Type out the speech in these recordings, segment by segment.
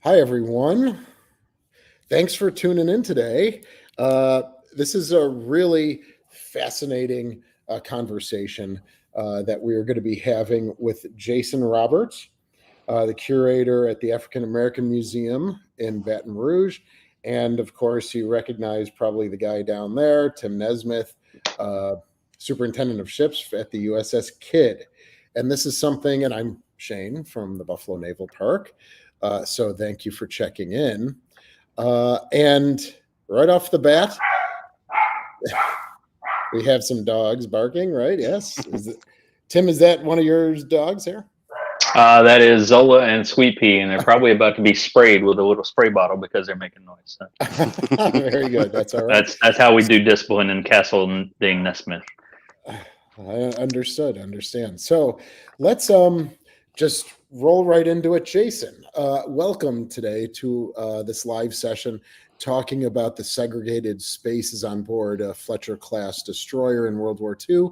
Hi, everyone. Thanks for tuning in today. Uh, this is a really fascinating conversation that we are going to be having with Jason Roberts, the curator at the African American Museum in Baton Rouge. And of course, you recognize probably the guy down there, Tim Nesmith, uh, superintendent of ships at the USS KIDD. And this is something, and I'm Shane from the Buffalo Naval Park. So thank you for checking in. And right off the bat, we have some dogs barking, right? Yes. Tim, is that one of your dogs there? That is Zola and Sweet Pea, and they're probably about to be sprayed with a little spray bottle because they're making noise. So Very good. That's all right. that's how we do discipline in Castle Ding Nesmith. I understand. So let's just roll right into it. Jason, welcome today to this live session talking about the segregated spaces on board a Fletcher-class destroyer in World War II.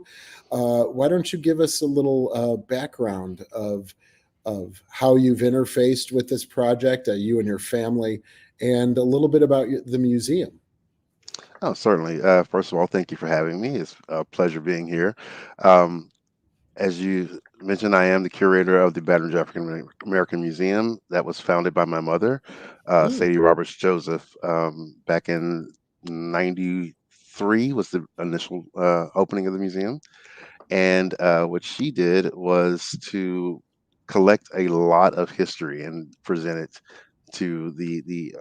Why don't you give us a little background of how you've interfaced with this project, you and your family, and a little bit about the museum? Oh, certainly. First of all, thank you for having me. It's a pleasure being here. Um, as you mentioned, I am the curator of the Baton Rouge African American Museum that was founded by my mother, Mm, Sadie Roberts Joseph, back in '93 was the initial opening of the museum. And what she did was to collect a lot of history and present it to the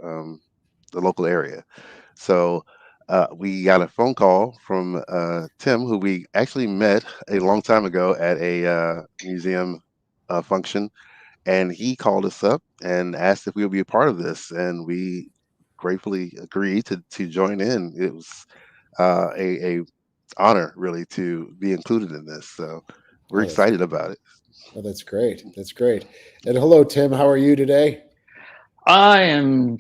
local area. So we got a phone call from Tim, who we actually met a long time ago at a museum function, and he called us up and asked if we would be a part of this, and we gratefully agreed to join in. It was a honor, really, to be included in this. So we're oh, that's excited about it. oh, that's great. That's great. And hello, Tim. How are you today? I am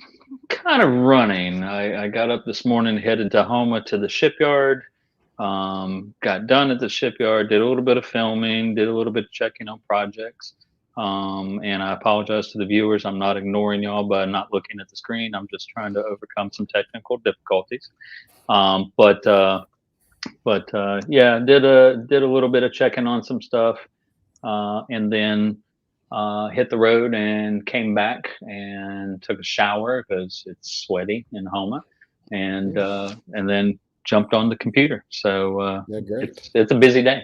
kind of running. I got up this morning, headed to Homa to the shipyard. Got done at the shipyard, did a little bit of filming, did a little bit of checking on projects. And I apologize to the viewers. I'm not ignoring y'all by not looking at the screen. I'm just trying to overcome some technical difficulties. Um, but uh, but yeah, did a little bit of checking on some stuff, and then hit the road and came back and took a shower because it's sweaty in Homa, and then jumped on the computer. So Yeah, great. it's a busy day.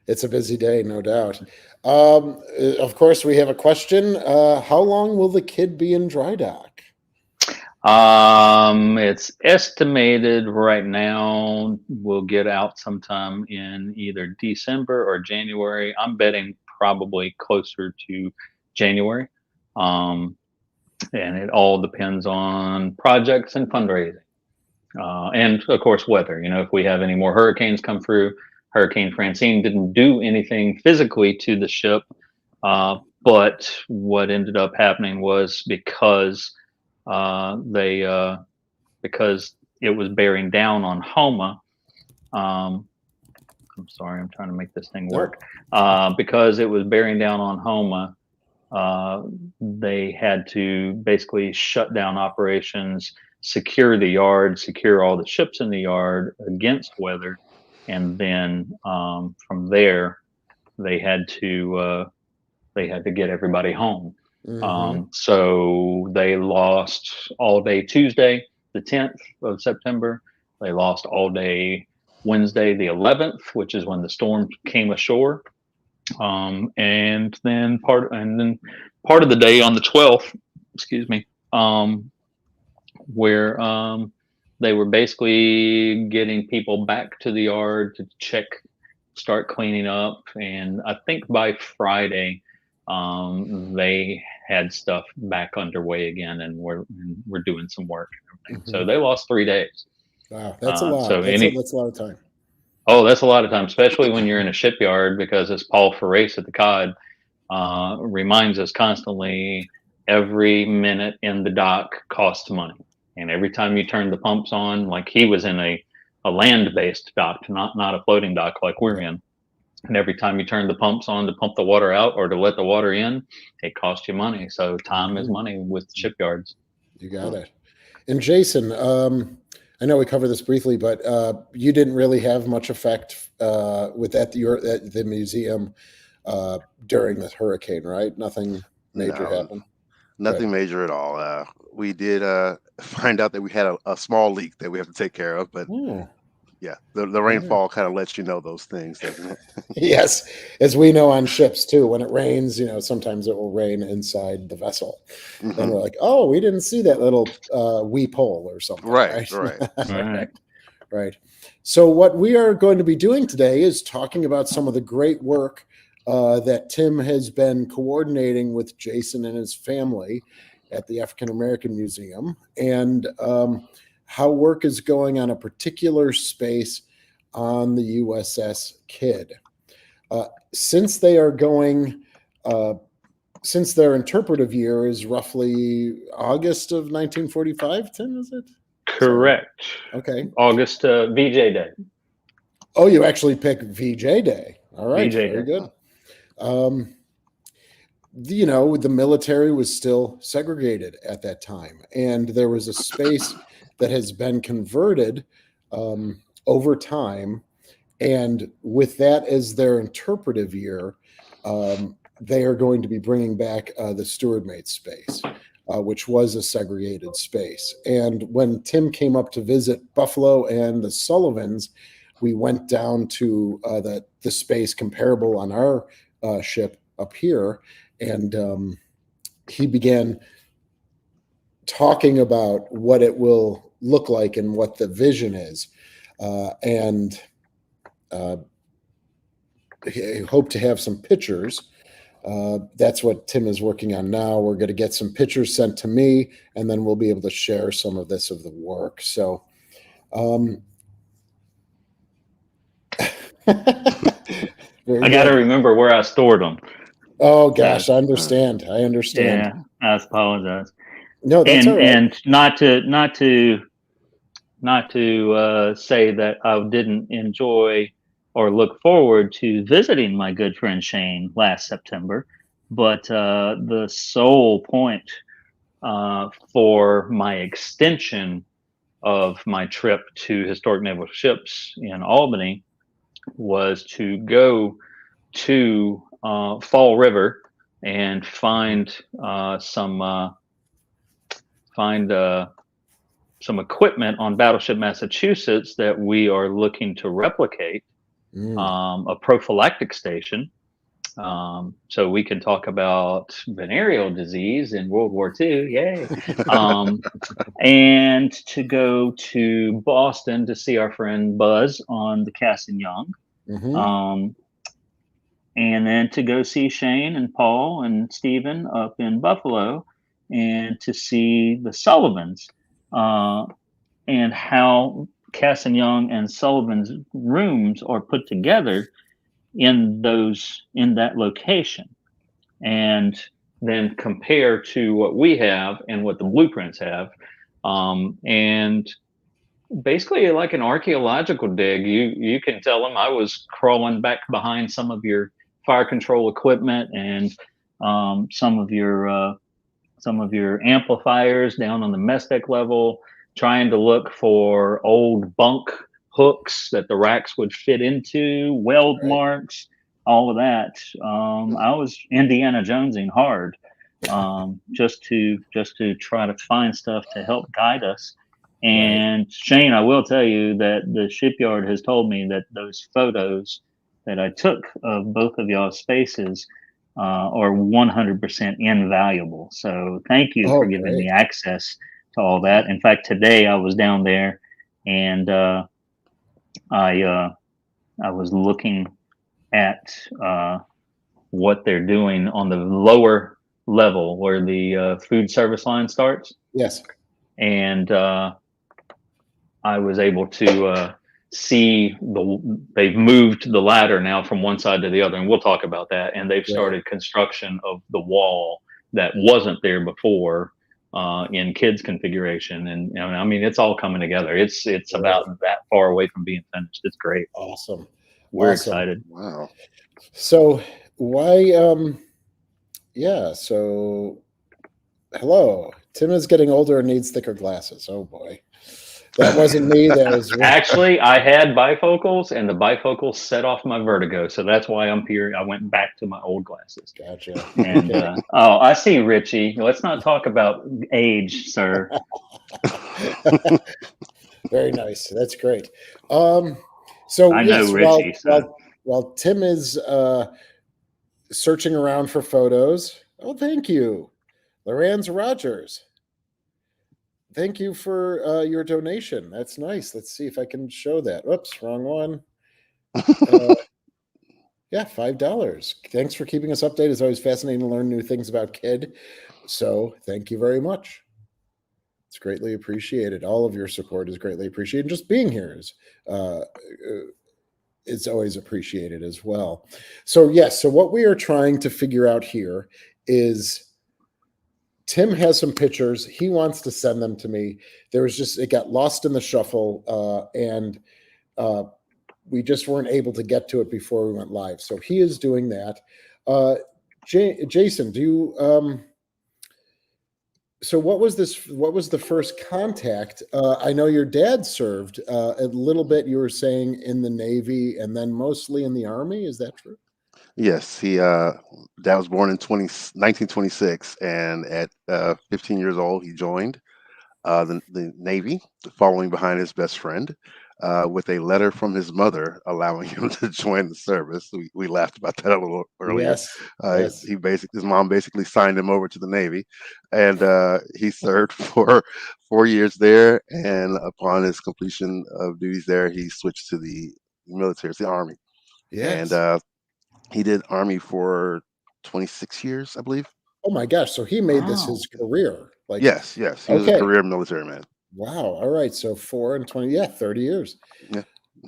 It's a busy day, no doubt. Of course, we have a question. How long will the kid be in dry dock? It's estimated right now we'll get out sometime in either December or January. I'm betting probably closer to January. Um, and it all depends on projects and fundraising. And of course, weather. You know, if we have any more hurricanes come through, Hurricane Francine didn't do anything physically to the ship. But what ended up happening was they because it was bearing down on Homa. Um, I'm sorry, I'm trying to make this thing No. work. Because it was bearing down on Homa, they had to basically shut down operations, secure the yard, secure all the ships in the yard against weather, and then from there they had to get everybody home. Mm-hmm. So they lost all day Tuesday, the 10th of September. They lost all day Wednesday, the 11th, which is when the storm came ashore. And then part of the day on the 12th, excuse me, where they were basically getting people back to the yard to check, start cleaning up, and I think by Friday, they had stuff back underway again, and we're doing some work and everything. So Mm-hmm. they lost 3 days. Wow, that's a Uh, lot. so That's any that's a lot of time. Oh, that's a lot of time, especially when you're in a shipyard, because as Paul Ferrace at the COD reminds us constantly, every minute in the dock costs money. And every time you turn the pumps on, like he was in a land-based dock, not a floating dock like we're Yeah. in. And every time you turn the pumps on to pump the water out or to let the water in, it costs you money. So time is money with shipyards. You got it. And Jason, I know we covered this briefly, but you didn't really have much effect with at the museum during the hurricane, right? Nothing major No, happened. nothing major at all. We did find out that we had a small leak that we have to take care of, but yeah, the rainfall kind of lets you know those things, doesn't it? Yes, as we know on ships too, when it rains, sometimes it will rain inside the vessel, and we're like, oh, we didn't see that little weep hole or something, Right. Right. So what we are going to be doing today is talking about some of the great work that Tim has been coordinating with Jason and his family at the African American Museum, and how work is going on a particular space on the USS KIDD. Since they are going, since their interpretive year is roughly August of 1945, Tim, is it? Correct. So, okay. August VJ Day. Oh, you actually pick VJ Day. All right. VJ Very Day. Good. The military was still segregated at that time, and there was a space that has been converted over time. And with that as their interpretive year, they are going to be bringing back the steward mate space, which was a segregated space. And when Tim came up to visit Buffalo and the Sullivans, we went down to the space comparable on our ship up here, and he began talking about what it will look like and what the vision is. And I hope to have some pictures. That's what Tim is working on now. We're going to get some pictures sent to me, and then we'll be able to share some of this of the work. So, I got to remember where I stored them. Oh gosh, I understand. Yeah, I apologize. No, that's all right. And not to say that I didn't enjoy or look forward to visiting my good friend Shane last September, but the sole point for my extension of my trip to historic naval ships in Albany was to go to Fall River and find some equipment on Battleship Massachusetts that we are looking to replicate, a prophylactic station. So we can talk about venereal disease in World War II, yay! And to go to Boston to see our friend Buzz on the Cassin Young. And then to go see Shane and Paul and Stephen up in Buffalo, and to see the Sullivans, and how Cassin Young and Sullivan's rooms are put together in that location, and then compare to what we have and what the blueprints have, and basically like an archaeological dig. You can tell them I was crawling back behind some of your fire control equipment and some of your amplifiers down on the mess deck level, trying to look for old bunk hooks that the racks would fit into, weld marks, all of that. I was Indiana Jonesing hard, just to try to find stuff to help guide us. And Shane, I will tell you that the shipyard has told me that those photos that I took of both of y'all's spaces are 100% invaluable. So thank you for giving me access to all that. In fact, today I was down there, and I was looking at what they're doing on the lower level where the food service line starts. Yes. And I was able to see they've moved the ladder now from one side to the other, and we'll talk about that. And they've started construction of the wall that wasn't there before in KIDD's configuration. And I mean, it's all coming together. It's about that far away from being finished. It's great. Awesome. we're Awesome. excited. Wow. So why yeah, so hello. Tim is getting older and needs thicker glasses. Oh boy. That wasn't me. That was Actually, I had bifocals, and the bifocals set off my vertigo, so that's why I'm here. I went back to my old glasses. gotcha. And Okay. oh, I see, Richie. Let's not talk about age, sir. Very nice. That's great. So I know yes, Richie, so while Tim is searching around for photos. Oh, thank you. Lorenz Rogers. Thank you for your donation. That's nice. Let's see if I can show that. Oops, wrong one. Yeah, $5. Thanks for keeping us updated. It's always fascinating to learn new things about KIDD. So thank you very much. It's greatly appreciated. All of your support is greatly appreciated. Just being here is always appreciated as well. So yes, so what we are trying to figure out here is Tim has some pictures. He wants to send them to me. It got lost in the shuffle, and we just weren't able to get to it before we went live. So he is doing that. Jason, do you? So what was this? What was the first contact? I know your dad served a little bit. You were saying in the Navy, and then mostly in the Army. Is that true? Yes, dad was born in 1926, and at 15 years old, he joined the Navy, following behind his best friend, with a letter from his mother allowing him to join the service. We laughed about that a little earlier. Yes. Yes. His mom basically signed him over to the Navy, and he served for 4 years there. And upon his completion of duties there, he switched to the military, the Army, and Yes. he did Army for 26 years, I believe. Oh my gosh. So he made this wow. his career. Like, Yes, he was a okay. career military man. Wow. All right. So 4 and 20. Yeah, 30 years. Yeah.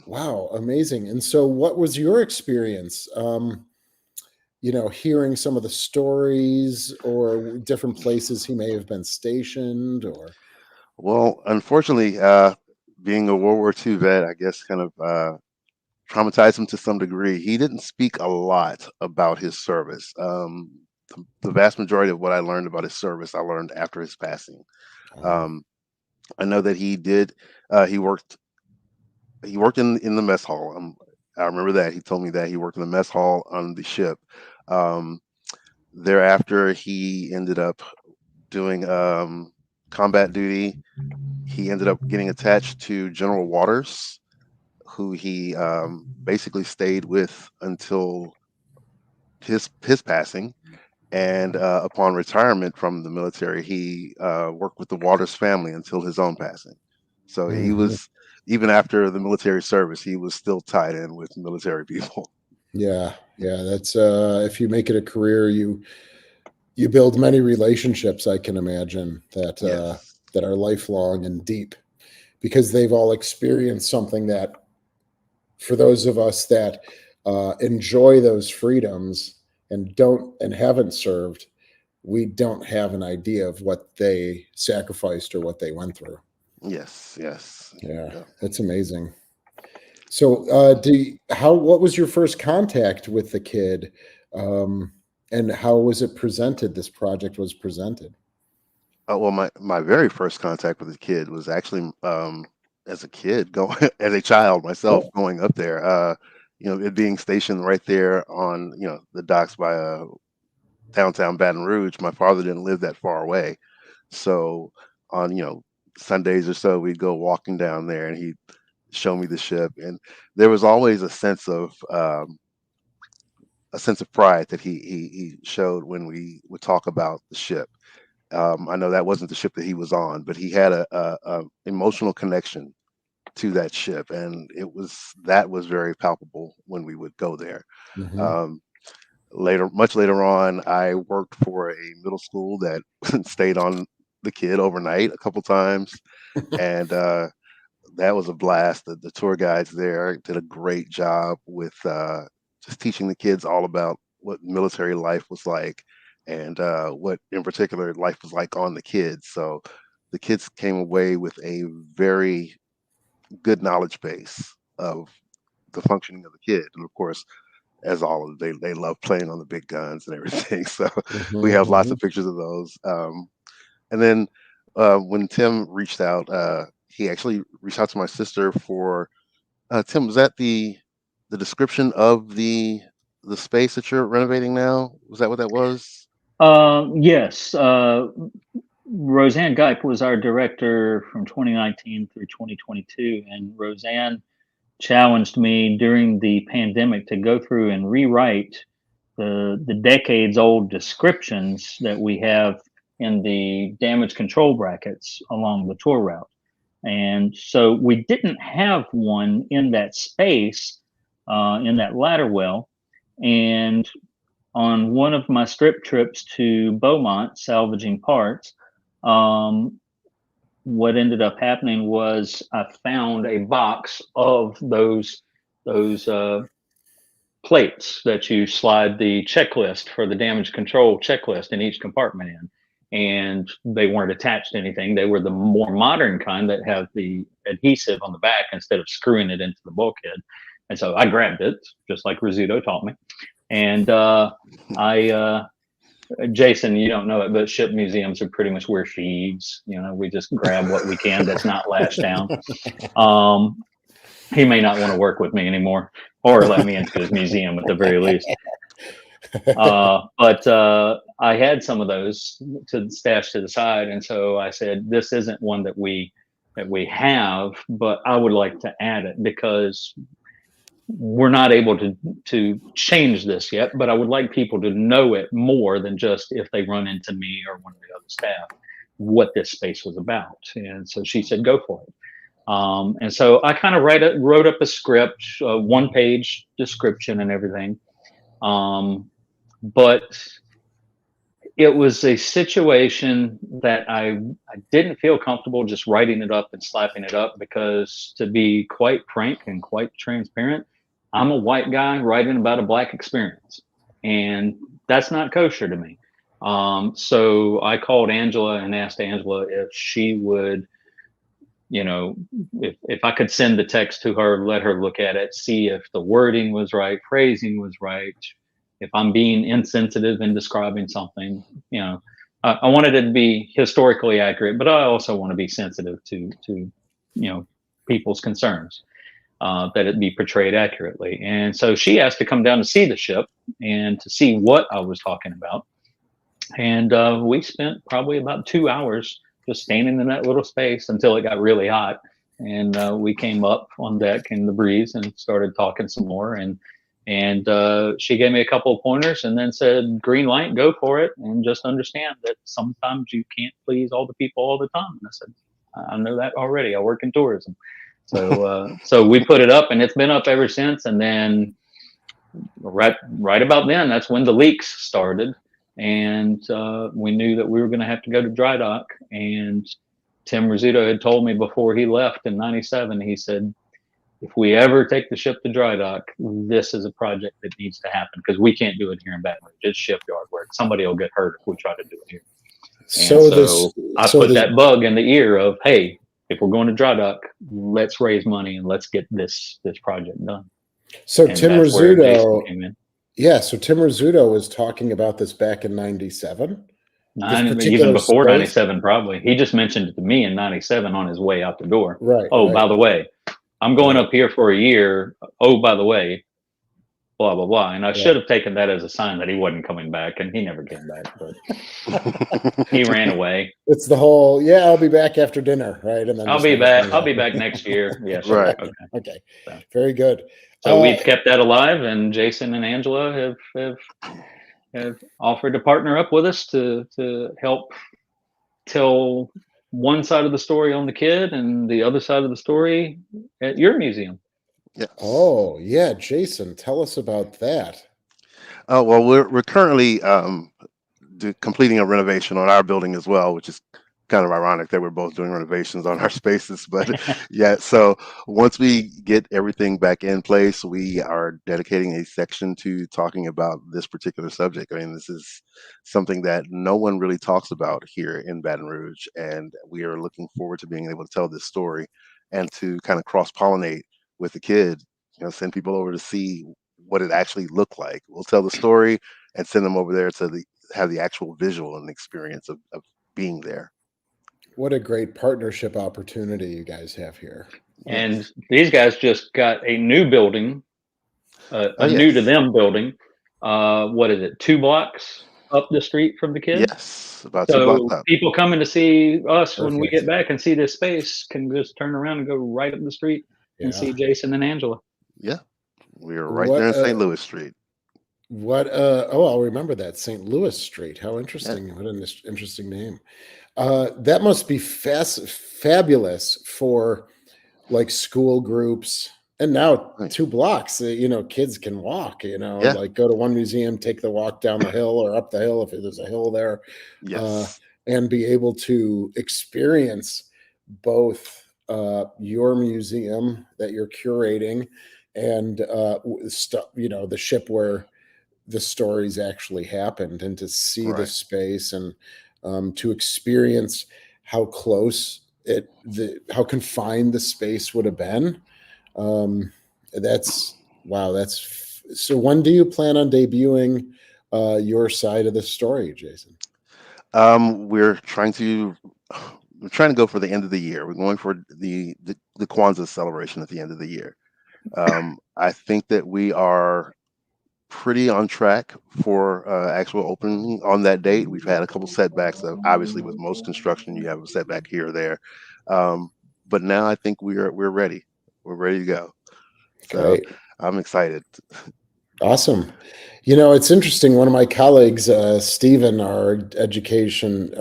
Wow. Amazing. And so what was your experience? Hearing some of the stories or different places he may have been stationed or Well, unfortunately, being a World War II vet, I guess kind of traumatized him to some degree. He didn't speak a lot about his service. The vast majority of what I learned about his service, I learned after his passing. Um, I know that he did. He worked. He worked in the mess hall. I remember that he told me that he worked in the mess hall on the ship. Um, Thereafter, he ended up doing combat duty. He ended up getting attached to General Waters, who he basically stayed with until his passing. And upon retirement from the military, he worked with the Waters family until his own passing. So he Mhm. was, even after the military service, he was still tied in with military people. Yeah, that's if you make it a career, you build many relationships, I can imagine Yes. that are lifelong and deep because they've all experienced something that for those of us that enjoy those freedoms and haven't served, we don't have an idea of what they sacrificed or what they went through. Yes. Yes. Yeah, Yeah. that's amazing. So, what was your first contact with the kid, um, and how was it presented? This project was presented. Well, my very first contact with the kid was actually as a kid going as a child myself Oh, going up there. It being stationed right there on the docks by downtown Baton Rouge. My father didn't live that far away, so on Sundays or so we'd go walking down there, and he'd show me the ship, and there was always a sense of pride that he showed when we would talk about the ship. I know that wasn't the ship that he was on, but he had a emotional connection to that ship, and that was very palpable when we would go there. mhm. Um, Much later on, I worked for a middle school that stayed on the kid overnight a couple times, and that was a blast. The tour guides there did a great job with just teaching the kids all about what military life was like, and what in particular life was like on the kids. So the kids came away with a very good knowledge base of the functioning of the kid. And of course, as all of they love playing on the big guns and everything. So we have lots of pictures of those. And then when Tim reached out, he actually reached out to my sister for Tim. Was that the description of the space that you're renovating now? Was that what that was? Yes. Roseanne Geip was our director from 2019 through 2022, and Roseanne challenged me during the pandemic to go through and rewrite the decades old descriptions that we have in the damage control brackets along the tour route. And so we didn't have one in that space, in that ladder well. And on one of my strip trips to Beaumont salvaging parts, what ended up happening was I found a box of those plates that you slide the checklist for the damage control checklist in each compartment in. And they weren't attached to anything. They were the more modern kind that have the adhesive on the back instead of screwing it into the bulkhead. And so I grabbed it, just like Rizzuto taught me. And Jason, you don't know it, but ship museums are pretty much where feeds. You know, we just grab what we can that's not lashed down. He may not want to work with me anymore, or let me into his museum at the very least. But I had some of those to stash to the side, and so I said, "This isn't one that we have, but I would like to add it because we're not able to change this yet. But I would like people to know it more than just if they run into me or one of the other staff, what this space was about." And so she said, "Go for it." And so I kind of wrote up a script, 1-page description and everything. But it was a situation that I didn't feel comfortable just writing it up and slapping it up because, to be quite frank and quite transparent, I'm a white guy writing about a black experience, and that's not kosher to me. So I called Angela and asked Angela if she would, you know, if I could send the text to her, let her look at it, see if the wording was right, phrasing was right, if I'm being insensitive in describing something. You know, I wanted it to be historically accurate, but I also want to be sensitive to you know, people's concerns, that it be portrayed accurately. And so she asked to come down to see the ship and to see what I was talking about. And we spent probably about 2 hours just standing in that little space until it got really hot. And we came up on deck in the breeze and started talking some more. And she gave me a couple of pointers and then said, "Green light, go for it. And just understand that sometimes you can't please all the people all the time." And I said, "I know that already. I work in tourism." So so we put it up, and it's been up ever since. And then right about then, that's when the leaks started. And we knew that we were going to have to go to dry dock. And Tim Rizzuto had told me before he left in '97, he said, "If we ever take the ship to dry dock, this is a project that needs to happen because we can't do it here in Baton Rouge. It's shipyard work. Somebody will get hurt if we try to do it here." So I put that bug in the ear of, "Hey, if we're going to dry dock, let's raise money and let's get this project done." So And Tim that's where Jason Rizzuto, came in. yeah. So Tim Rizzuto was talking about this back in '97. Even before '97, probably. He just mentioned it to me in '97 on his way out the door. Right. "Oh, right. by the way, I'm going up here for a year. Oh, by the way, blah, blah, blah." And I should have taken that as a sign that he wasn't coming back, and he never came back, but he ran away. It's the whole, "Yeah, I'll be back after dinner," right? And then I'll be back next year. Yeah, sure. Right. Okay. So, Very good. so we've kept that alive, and Jason and Angela have offered to partner up with us to help tell one side of the story on the kid and the other side of the story at your museum. Yes. Oh, yeah, Jason, tell us about that. Oh, well, we're currently completing a renovation on our building as well, which is kind of ironic that we're both doing renovations on our spaces. But yeah, so once we get everything back in place, we are dedicating a section to talking about this particular subject. I mean, this is something that no one really talks about here in Baton Rouge, and we are looking forward to being able to tell this story and to kind of cross-pollinate with the kid send people over to see what it actually looked like. We'll tell the story and send them over there to have the actual visual and experience of being there. What a great partnership opportunity you guys have here. And these guys just got a new building, a new to them building. What is it? 2 blocks up the street from the kids. Yes, about 2 blocks So up. people coming to see us when we Perfect. get back and see this space can just turn around and go right up the street and see Jason and Angela. Yeah, we are right there in St. Louis Street. Oh, I'll remember that, St. Louis Street. How interesting. Yeah. What an interesting name. That must be fabulous for like school groups. And now 2 blocks, kids can walk, like go to one museum, take the walk down the hill or up the hill if there's a hill there, and be able to experience both your museum that you're curating and the ship where the stories actually happened, and to see the space and to experience how close how confined the space would have been. So when do you plan on debuting your side of the story, Jason? We're trying to go for the end of the year. We're going for the Kwanzaa celebration at the end of the year. I think that we are pretty on track for actual opening on that date. We've had a couple setbacks. Obviously, with most construction, you have a setback here or there. But now I think we're ready. We're ready to go. So great. I'm excited. Awesome. It's interesting. One of my colleagues, Stephen, our education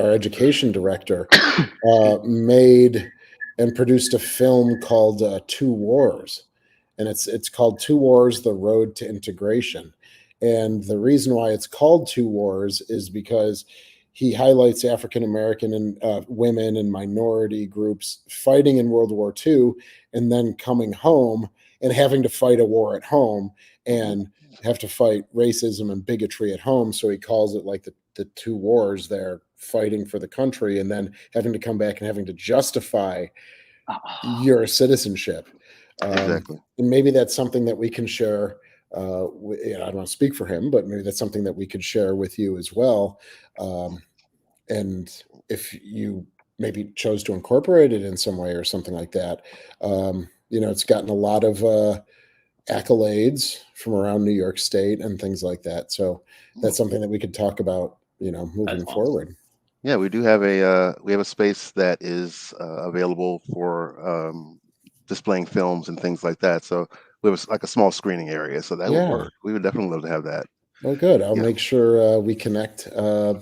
director, made and produced a film called 2 Wars. And it's called 2 Wars, The Road to Integration. And the reason why it's called 2 Wars is because he highlights African-American and women and minority groups fighting in World War II and then coming home and having to fight a war at home and have to fight racism and bigotry at home. So he calls it like the 2 wars. They're fighting for the country and then having to come back and having to justify your citizenship. Exactly. And maybe that's something that we can share. I don't want to speak for him, but maybe that's something that we could share with you as well. And if you maybe chose to incorporate it in some way or something like that, it's gotten a lot of accolades from around New York State and things like that. So that's something that we could talk about, moving forward. Yeah, we do have a space that is available for displaying films and things like that. So we have like a small screening area, so that would work. We would definitely love to have that. Oh, good. I'll make sure we connect, over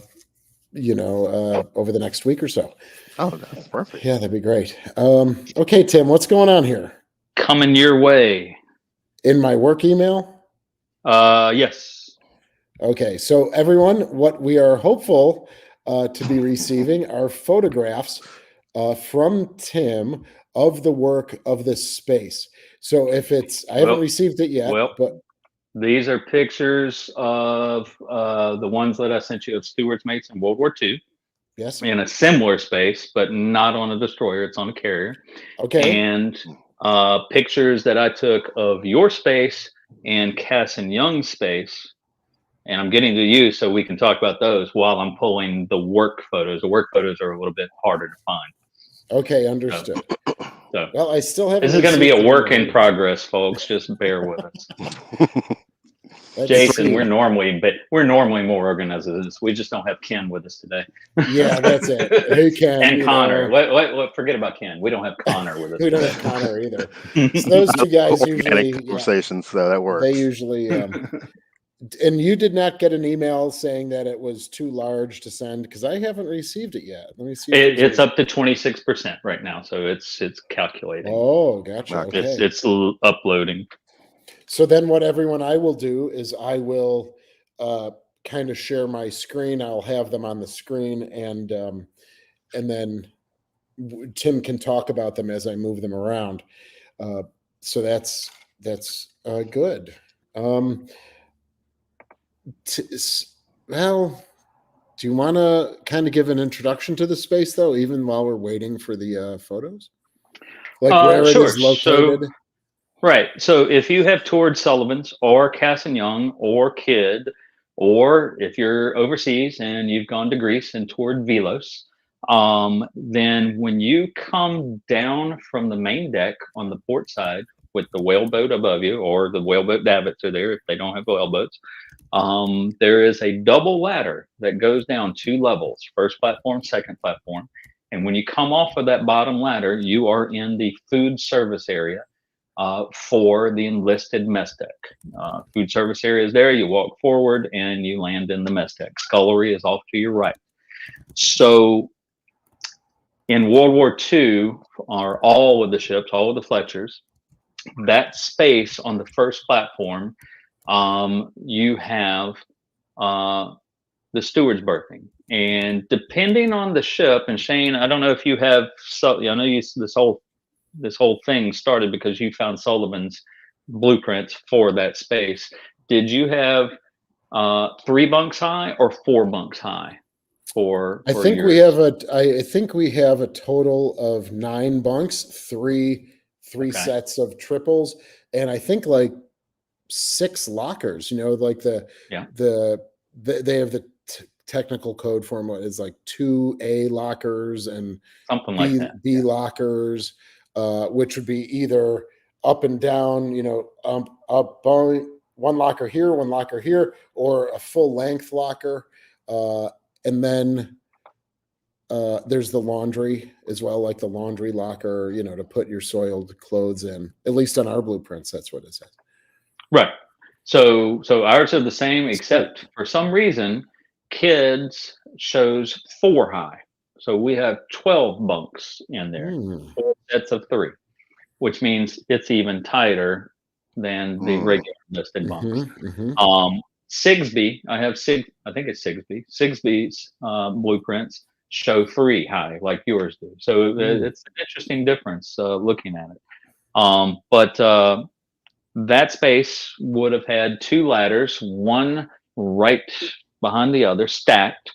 the next week or so. Oh, that's perfect. Yeah, that'd be great. Okay, Tim, what's going on here? Coming your way. In my work email? Yes. Okay, so everyone, what we are hopeful to be receiving are photographs from Tim of the work of this space. So if I haven't received it yet, but these are pictures of the ones that I sent you of Stewart's mates in World War II. Yes. In a similar space, but not on a destroyer. It's on a carrier. Okay. And pictures that I took of your space and CASSIN Young's space. And I'm getting to you so we can talk about those while I'm pulling the work photos. The work photos are a little bit harder to find. Okay, understood. So well, I still haven't. This is going to be a work in progress, folks. Just bear with us. Jason, we're normally more organized than this. We just don't have Ken with us today. Yeah, that's it. Hey, Ken. And Connor. What? Forget about Ken. We don't have Connor with us. We don't have Connor either. So those 2 guys usually conversations, so that works. They usually. And you did not get an email saying that it was too large to send, because I haven't received it yet. Let me see. It's up to 26% right now, so it's calculating. Oh, gotcha. Okay. It's uploading. So then what I will do is I will kind of share my screen. I'll have them on the screen, and then Tim can talk about them as I move them around. So that's good. Well, do you want to kind of give an introduction to the space, though, even while we're waiting for the photos? Like where it is located? Right. So if you have toured Sullivan's or Cassin Young or Kidd, or if you're overseas and you've gone to Greece and toured Velos, then when you come down from the main deck on the port side with the whaleboat above you, or the whaleboat davits are there if they don't have whaleboats, there is a double ladder that goes down 2 levels, first platform, second platform. And when you come off of that bottom ladder, you are in the food service area for the enlisted mess deck. Food service area is there. You walk forward and you land in the mess deck. Scullery is off to your right. So in World War II, are all of the ships, all of the Fletchers, that space on the first platform, you have the steward's berthing. And depending on the ship, and Shane, I don't know if you have, so I know you this whole thing started because you found Sullivan's blueprints for that space. Did you have 3 bunks high or 4 bunks high? I think we have a total of 9 bunks, three Okay. sets of triples, and I think like 6 lockers. You know, like they have the technical code for them is like 2A lockers and something like that. B lockers, which would be either up and down, you know, up one locker here, one locker here, or a full length locker. And then there's the laundry as well, like the laundry locker, you know, to put your soiled clothes in. At least on our blueprints, that's what it says. Right. So ours are the same, except for some reason, Kids shows 4 high. So we have 12 bunks in there, 4 sets of 3, which means it's even tighter than the regular listed bunks. Sigsbee, I think it's Sigsbee. Sigsbee's blueprints show 3 high, like yours do. So it's an interesting difference looking at it. But that space would have had 2 ladders, one right behind the other, stacked.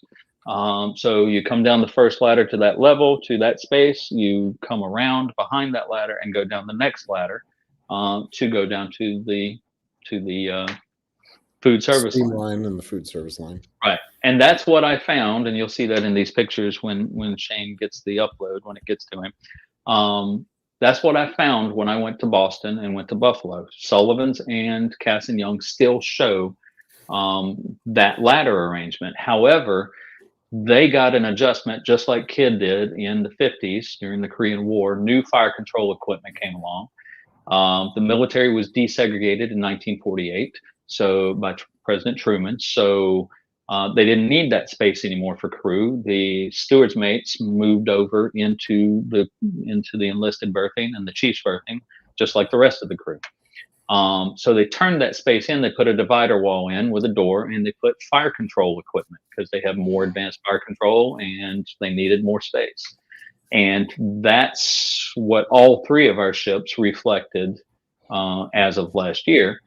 So you come down the first ladder to that level, to that space, you come around behind that ladder and go down the next ladder to go down to the food service line and the food service line. Right. And that's what I found, and you'll see that in these pictures when Shane gets the upload, when it gets to him. That's what I found when I went to Boston and went to Buffalo. Sullivan's and Cassin Young still show that ladder arrangement. However, they got an adjustment just like Kidd did in the 50s during the Korean War. New fire control equipment came along. The military was desegregated in 1948, so by President Truman. So they didn't need that space anymore for crew. The steward's mates moved over into the enlisted berthing and the chief's berthing, just like the rest of the crew. So they turned that space in. They put a divider wall in with a door, and they put fire control equipment because they have more advanced fire control and they needed more space. And that's what all 3 of our ships reflected as of last year,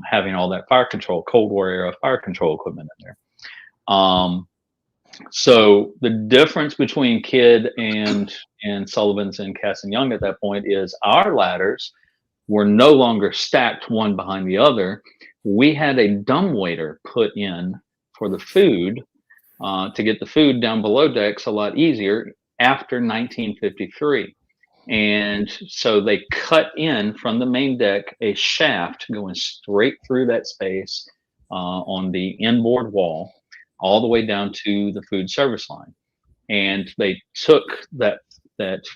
having all that fire control, Cold War era fire control equipment in there. So the difference between Kidd and Sullivan's and Cassin Young at that point is our ladders were no longer stacked one behind the other. We had a dumbwaiter put in for the food to get the food down below decks a lot easier after 1953. And so they cut in from the main deck a shaft going straight through that space on the inboard wall all the way down to the food service line. And they took that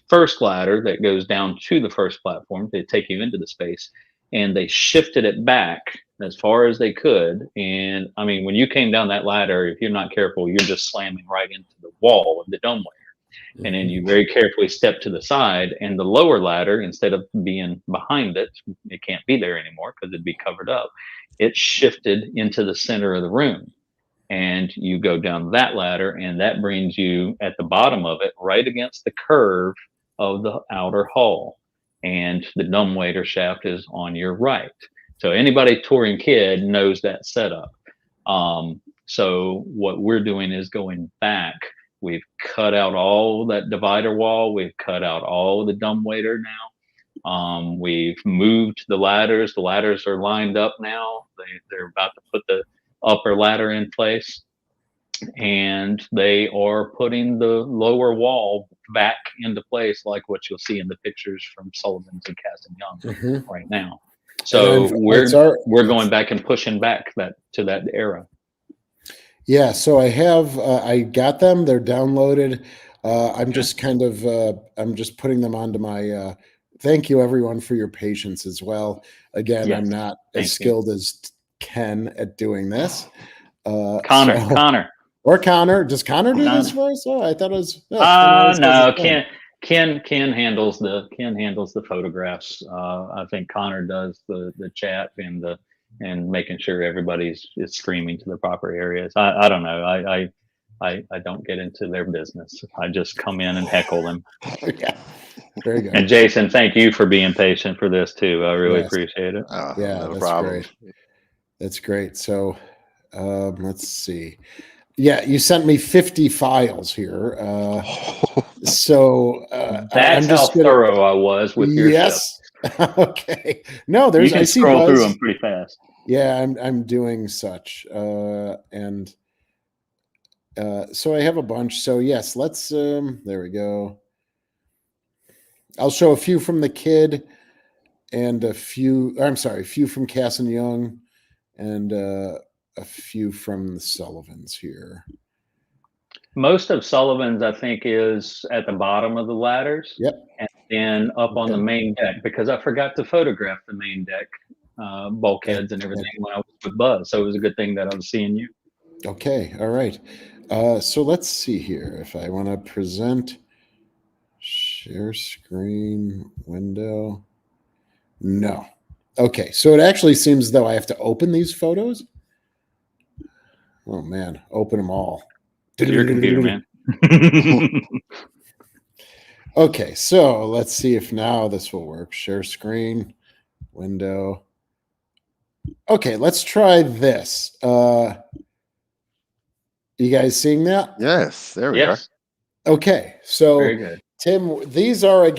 first ladder that goes down to the first platform, they take you into the space, and they shifted it back as far as they could. And I mean, when you came down that ladder, if you're not careful, you're just slamming right into the wall of the dumbwaiter. And then you very carefully step to the side, and the lower ladder, instead of being behind it, it can't be there anymore because it'd be covered up. It shifted into the center of the room. And you go down that ladder, and that brings you at the bottom of it, right against the curve of the outer hull. And the dumbwaiter shaft is on your right. So anybody touring Kidd knows that setup. So what we're doing is going back. We've cut out all that divider wall. We've cut out all the dumbwaiter now. We've moved the ladders. The ladders are lined up now. They're about to put the upper ladder in place, and they are putting the lower wall back into place, like what you'll see in the pictures from Sullivan's and Cassin Young Mhm. right now. And So it's our- we're going back and pushing back to that era. Yeah, so I got them. They're downloaded. I'm just kind of I'm just putting them onto my. Thank you everyone for your patience as well. Again, I'm Yes, not thank as you. skilled as Ken at doing this. Connor. Or Connor. Does Connor do this Connor. voice? Oh, I thought it was. No, Ken always does No, the thing. Ken handles the photographs. I think Connor does the chat and making sure everybody's is streaming to the proper areas. I don't know. I don't get into their business. I just come in and heckle them. Yeah, very good. And Jason, thank you for being patient for this too. I really Yes. appreciate it. Yeah, no that's problem. great. That's great. So let's see. Yeah, you sent me 50 files here. So That's how thorough I was with your show. Yes. Okay. No, there's You can I see scroll Buzz. through them pretty fast. Yeah, I'm doing such. And so I have a bunch. So yes, let's there we go. I'll show a few from the KIDD and a few from Cassin Young and a few from the Sullivans here. Most of Sullivan's, I think, is at the bottom of the ladders. Yep. And then up on the main deck, because I forgot to photograph the main deck bulkheads and everything when I was with Buzz. So it was a good thing that I was seeing you. Okay. All right. So let's see here. If I want to present, share screen window. No. Okay. So it actually seems as though I have to open these photos. Oh man, open them all. Your computer, man. Okay, so let's see if now this will work. Share screen, window. Okay, let's try this. You guys seeing that? Yes, there we are. Okay, so Very good. Tim, these are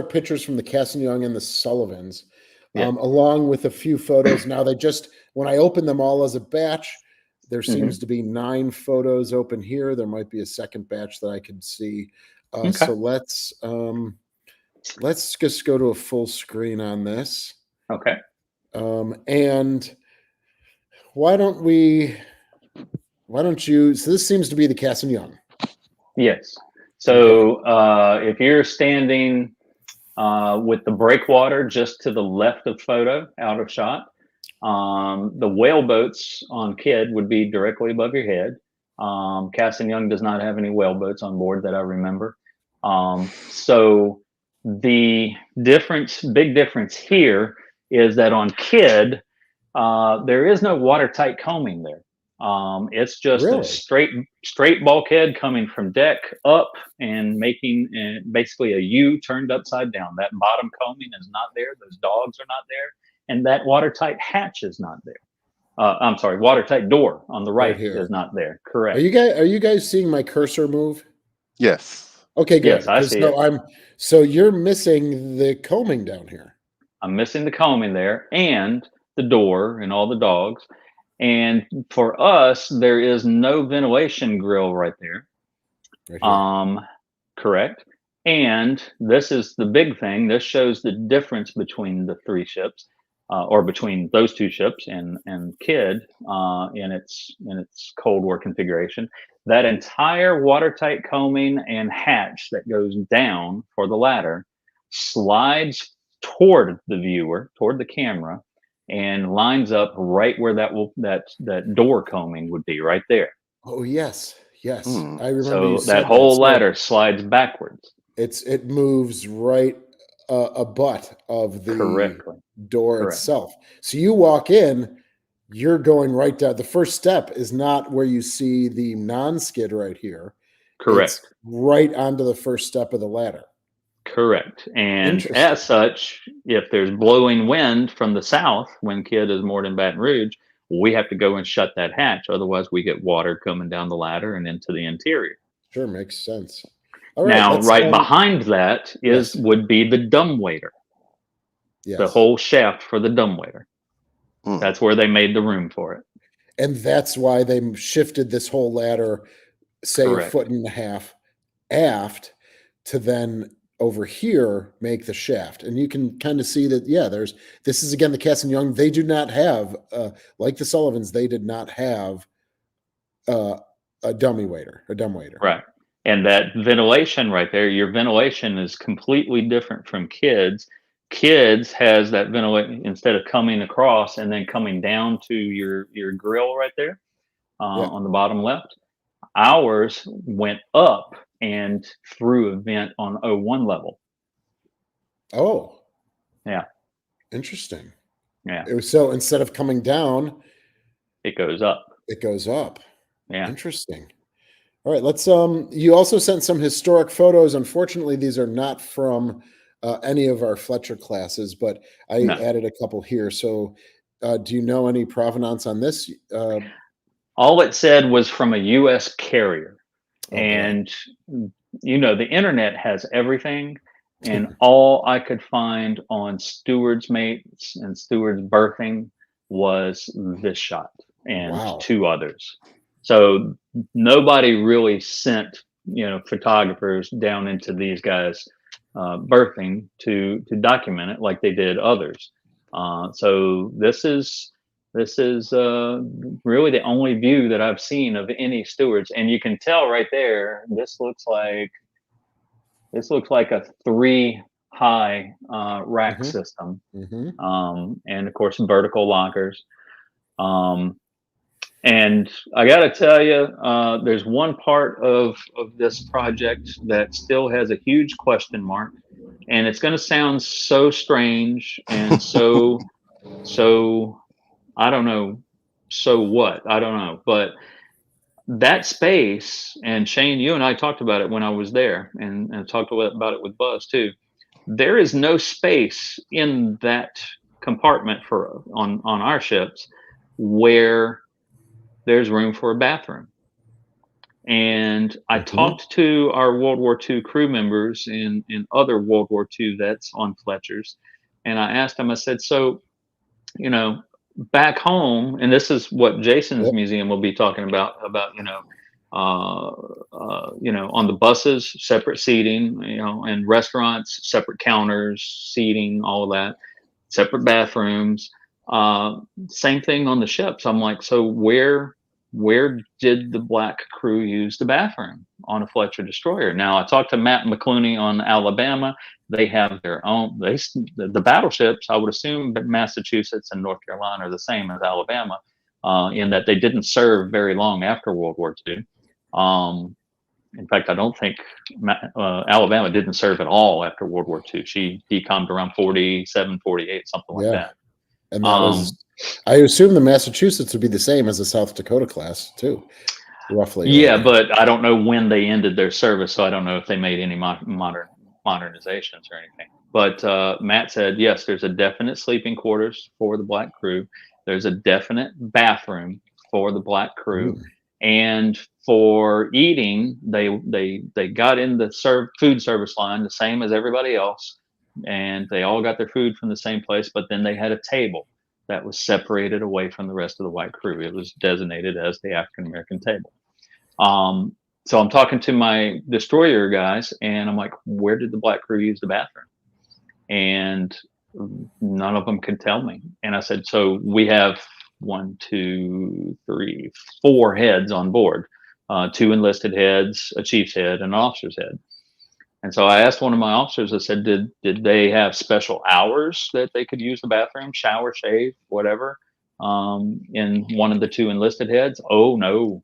pictures from the Cassin Young and the Sullivans, along with a few photos. Now when I open them all as a batch, there seems to be 9 photos open here. There might be a second batch that I could see. So let's just go to a full screen on this. Okay. And why don't you? So this seems to be the Cassin Young. Yes. So if you're standing with the breakwater just to the left of photo, out of shot, the whale boats on KIDD would be directly above your head. Cassin Young does not have any whale boats on board that I remember. So the big difference here is that on KIDD, there is no watertight combing there. It's just a straight bulkhead coming from deck up and making basically a U turned upside down. That bottom combing is not there. Those dogs are not there. And that watertight hatch is not there. I'm sorry, watertight door on the right is not there. Correct. Are you guys seeing my cursor move? Yes. Okay, good. Yes, I see it. So you're missing the combing down here. I'm missing the combing there and the door and all the dogs. And for us, there is no ventilation grill right there. Correct. And this is the big thing. This shows the difference between the 3 ships. Or between those 2 ships and KIDD in its Cold War configuration. That entire watertight combing and hatch that goes down for the ladder slides toward the viewer, toward the camera, and lines up right where that door combing would be, right there. Oh yes, I remember. So that whole ladder slides backwards. It moves right a butt of the door itself. So you walk in, you're going right down. The first step is not where you see the non-skid right here. Correct. It's right onto the first step of the ladder. Correct. And as such, if there's blowing wind from the south when KIDD is moored in Baton Rouge, we have to go and shut that hatch. Otherwise, we get water coming down the ladder and into the interior. Sure, makes sense. All right, now, behind that would be the dumbwaiter. Yes. The whole shaft for the dumbwaiter. Mm. That's where they made the room for it. And that's why they shifted this whole ladder, say Correct. 1.5 feet aft, to then over here make the shaft. And you can kind of see that, yeah, this is again the Cassin Young. They do not have, like the Sullivans, they did not have a dumb waiter. Right. And that ventilation right there, your ventilation is completely different from Kidd's. Kidd's has that ventilation instead of coming across and then coming down to your grill right there Yeah. on the bottom left. Ours went up and through a vent on 01 level. Oh, Yeah. interesting. Yeah. It was, so instead of coming down, It goes up. it goes up. Yeah. Interesting. All right, let's you also sent some historic photos. Unfortunately, these are not from any of our Fletcher classes, but I added a couple here. So do you know any provenance on this? All it said was from a US carrier. Oh, and you know, the internet has everything, and all I could find on stewards mates and stewards berthing was this shot and wow. 2 others. So nobody really sent, you know, photographers down into these guys berthing to document it like they did others. So this is really the only view that I've seen of any stewards, and you can tell right there. This looks like a 3 high rack system, and of course vertical lockers. And I got to tell you, there's one part of this project that still has a huge question mark, and it's going to sound so strange and so I don't know. So what? I don't know. But that space, and Shane, you and I talked about it when I was there, and talked about it with Buzz too. There is no space in that compartment for on our ships where there's room for a bathroom. And I talked to our World War II crew members and other World War II vets on Fletchers, and I asked them. I said, so, you know, back home, and this is what Jason's museum will be talking about, you know, on the buses, separate seating, you know, and restaurants, separate counters, seating, all of that, separate bathrooms. Same thing on the ships. I'm like, so where did the black crew use the bathroom on a Fletcher destroyer? Now, I talked to Matt McClooney on Alabama. They have their own. The battleships, I would assume, that Massachusetts and North Carolina are the same as Alabama, in that they didn't serve very long after World War II. In fact, I don't think Alabama didn't serve at all after World War II. She decommed around 47, 48, something like that. And that was, I assume the Massachusetts would be the same as the South Dakota class too, roughly. Yeah, right? but I don't know when they ended their service, so I don't know if they made any modernizations or anything. But Matt said, yes, there's a definite sleeping quarters for the black crew. There's a definite bathroom for the black crew. And for eating, they got in the food service line the same as everybody else, and they all got their food from the same place. But then they had a table that was separated away from the rest of the white crew. It was designated as the African American table. So I'm talking to my destroyer guys, and I'm like, where did the black crew use the bathroom? And none of them could tell me. And I said, so we have 1, 2, 3, 4 heads on board, 2 enlisted heads, a chief's head, and an officer's head. And so I asked one of my officers, I said, did they have special hours that they could use the bathroom, shower, shave, whatever, in one of the 2 enlisted heads? Oh, no.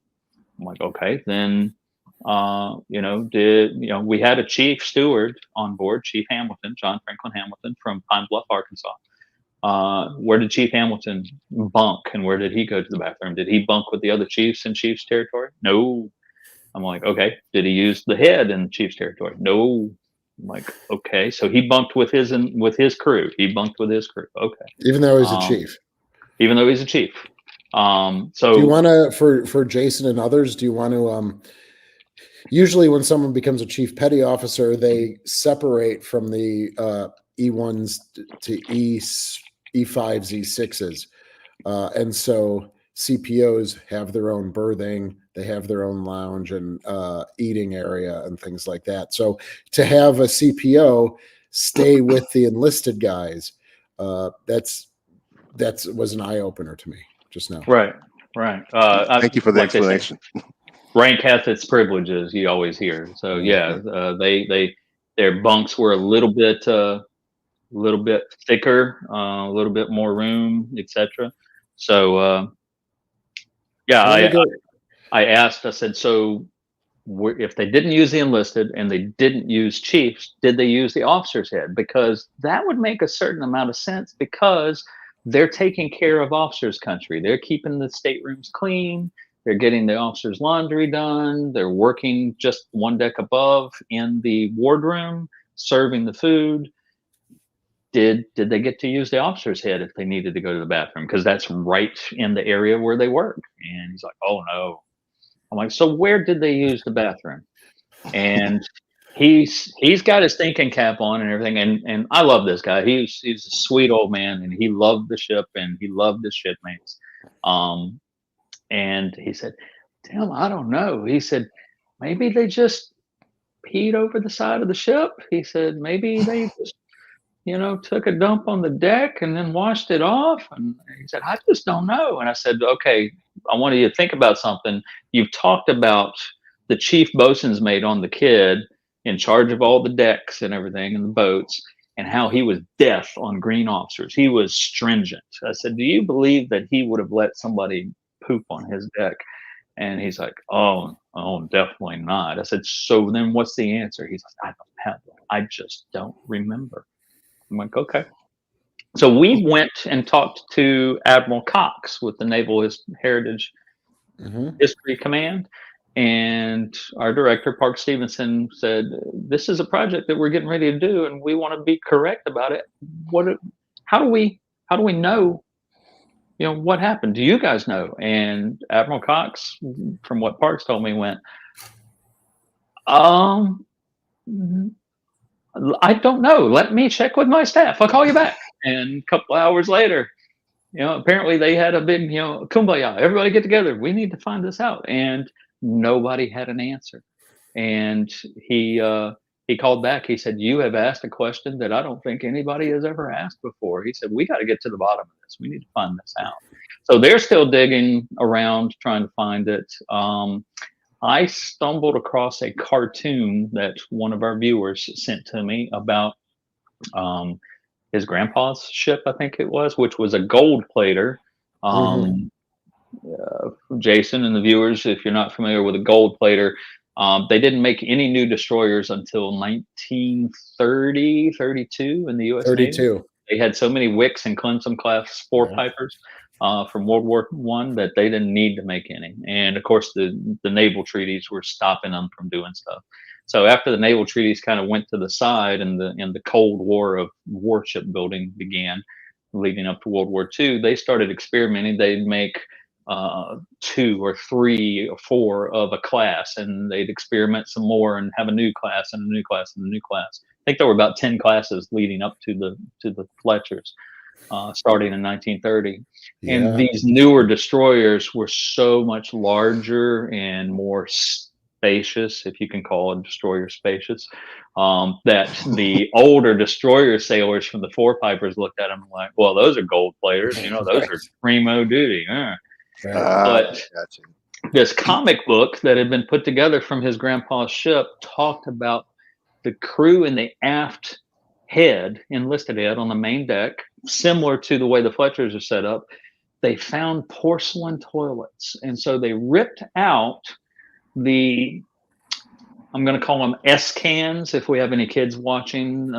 I'm like, okay, then, we had a chief steward on board, Chief Hamilton, John Franklin Hamilton from Pine Bluff, Arkansas. Where did Chief Hamilton bunk, and where did he go to the bathroom? Did he bunk with the other chiefs in Chief's territory? No. I'm like, okay. Did he use the head in Chief's territory? No. I'm like, okay. So he bunked with his crew. He bunked with his crew. Okay. Even though he's a chief. Even though he's a chief. So do you want to, for Jason and others, do you want to, usually when someone becomes a chief petty officer, they separate from the E1s to E5s, E6s. And so CPOs have their own berthing, they have their own lounge and eating area and things like that. So to have a CPO stay with the enlisted guys, that was an eye opener to me just now. Right. Thank you for the like they say, explanation. rank hath its privileges, you always hear. So yeah, their bunks were a little bit thicker, a little bit more room, etc. So yeah, I asked, I said, so if they didn't use the enlisted and they didn't use chiefs, did they use the officer's head? Because that would make a certain amount of sense, because they're taking care of officers' country. They're keeping the staterooms clean. They're getting the officers' laundry done. They're working just one deck above in the wardroom, serving the food. Did they get to use the officer's head if they needed to go to the bathroom? Because that's right in the area where they work. And he's like, oh no. I'm like, so where did they use the bathroom? And he's got his thinking cap on and everything. And I love this guy. He's a sweet old man, and he loved the ship and he loved his shipmates. And he said, damn, I don't know. He said, maybe they just peed over the side of the ship. He said, maybe they just, took a dump on the deck and then washed it off. And he said, I just don't know. And I said, okay, I want you to think about something. You've talked about the chief boatswain's mate on the Kidd, in charge of all the decks and everything and the boats, and how he was death on green officers. He was stringent. I said, do you believe that he would have let somebody poop on his deck? And he's like, oh, definitely not. I said, so then what's the answer? He's like, I don't have one. I just don't remember. I'm like, okay. So we went and talked to Admiral Cox with the Naval Heritage History Command. And our director, Park Stevenson, said, this is a project that we're getting ready to do, and we want to be correct about it. How do we know, what happened? Do you guys know? And Admiral Cox, from what Parks told me, went, I don't know. Let me check with my staff. I'll call you back. And a couple hours later, apparently they had a big, kumbaya. Everybody get together. We need to find this out. And nobody had an answer. And he called back. He said, you have asked a question that I don't think anybody has ever asked before. He said, we got to get to the bottom of this. We need to find this out. So they're still digging around trying to find it. I stumbled across a cartoon that one of our viewers sent to me about his grandpa's ship, I think it was, which was a gold plater. Jason and the viewers, if you're not familiar with a gold plater, they didn't make any new destroyers until 1930, 32 in the U.S. 32. Navy. They had so many Wicks and Clemson-class four-pipers from World War I that they didn't need to make any. And of course, the naval treaties were stopping them from doing stuff. So after the naval treaties kind of went to the side and the Cold War of warship building began, leading up to World War II, they started experimenting. They'd make 2 or 3 or 4 of a class, and they'd experiment some more and have a new class and a new class and a new class. I think there were about 10 classes leading up to the Fletchers, starting in 1930. Yeah. And these newer destroyers were so much larger and more spacious, if you can call a destroyer spacious, that the older destroyer sailors from the four-pipers looked at them like, well, those are gold platers, those are primo duty. But this comic book that had been put together from his grandpa's ship talked about the crew in the aft head, enlisted head on the main deck, similar to the way the Fletchers are set up. They found porcelain toilets. And so they ripped out I'm going to call them S cans. If we have any kids watching,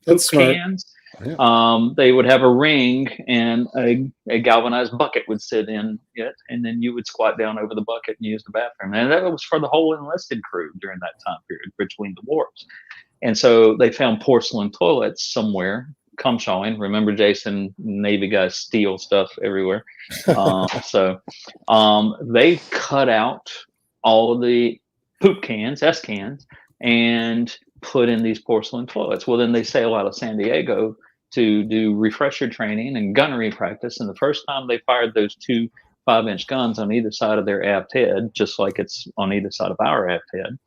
poop cans. Yeah. They would have a ring, and a galvanized bucket would sit in it, and then you would squat down over the bucket and use the bathroom. And that was for the whole enlisted crew during that time period between the wars. And so they found porcelain toilets somewhere. Come showing. Remember, Jason, Navy guys steal stuff everywhere. So they cut out all of the poop cans, S cans, and put in these porcelain toilets. Well, then they sail out of San Diego to do refresher training and gunnery practice. And the first time they fired those two 5-inch guns on either side of their aft head, just like it's on either side of our aft head,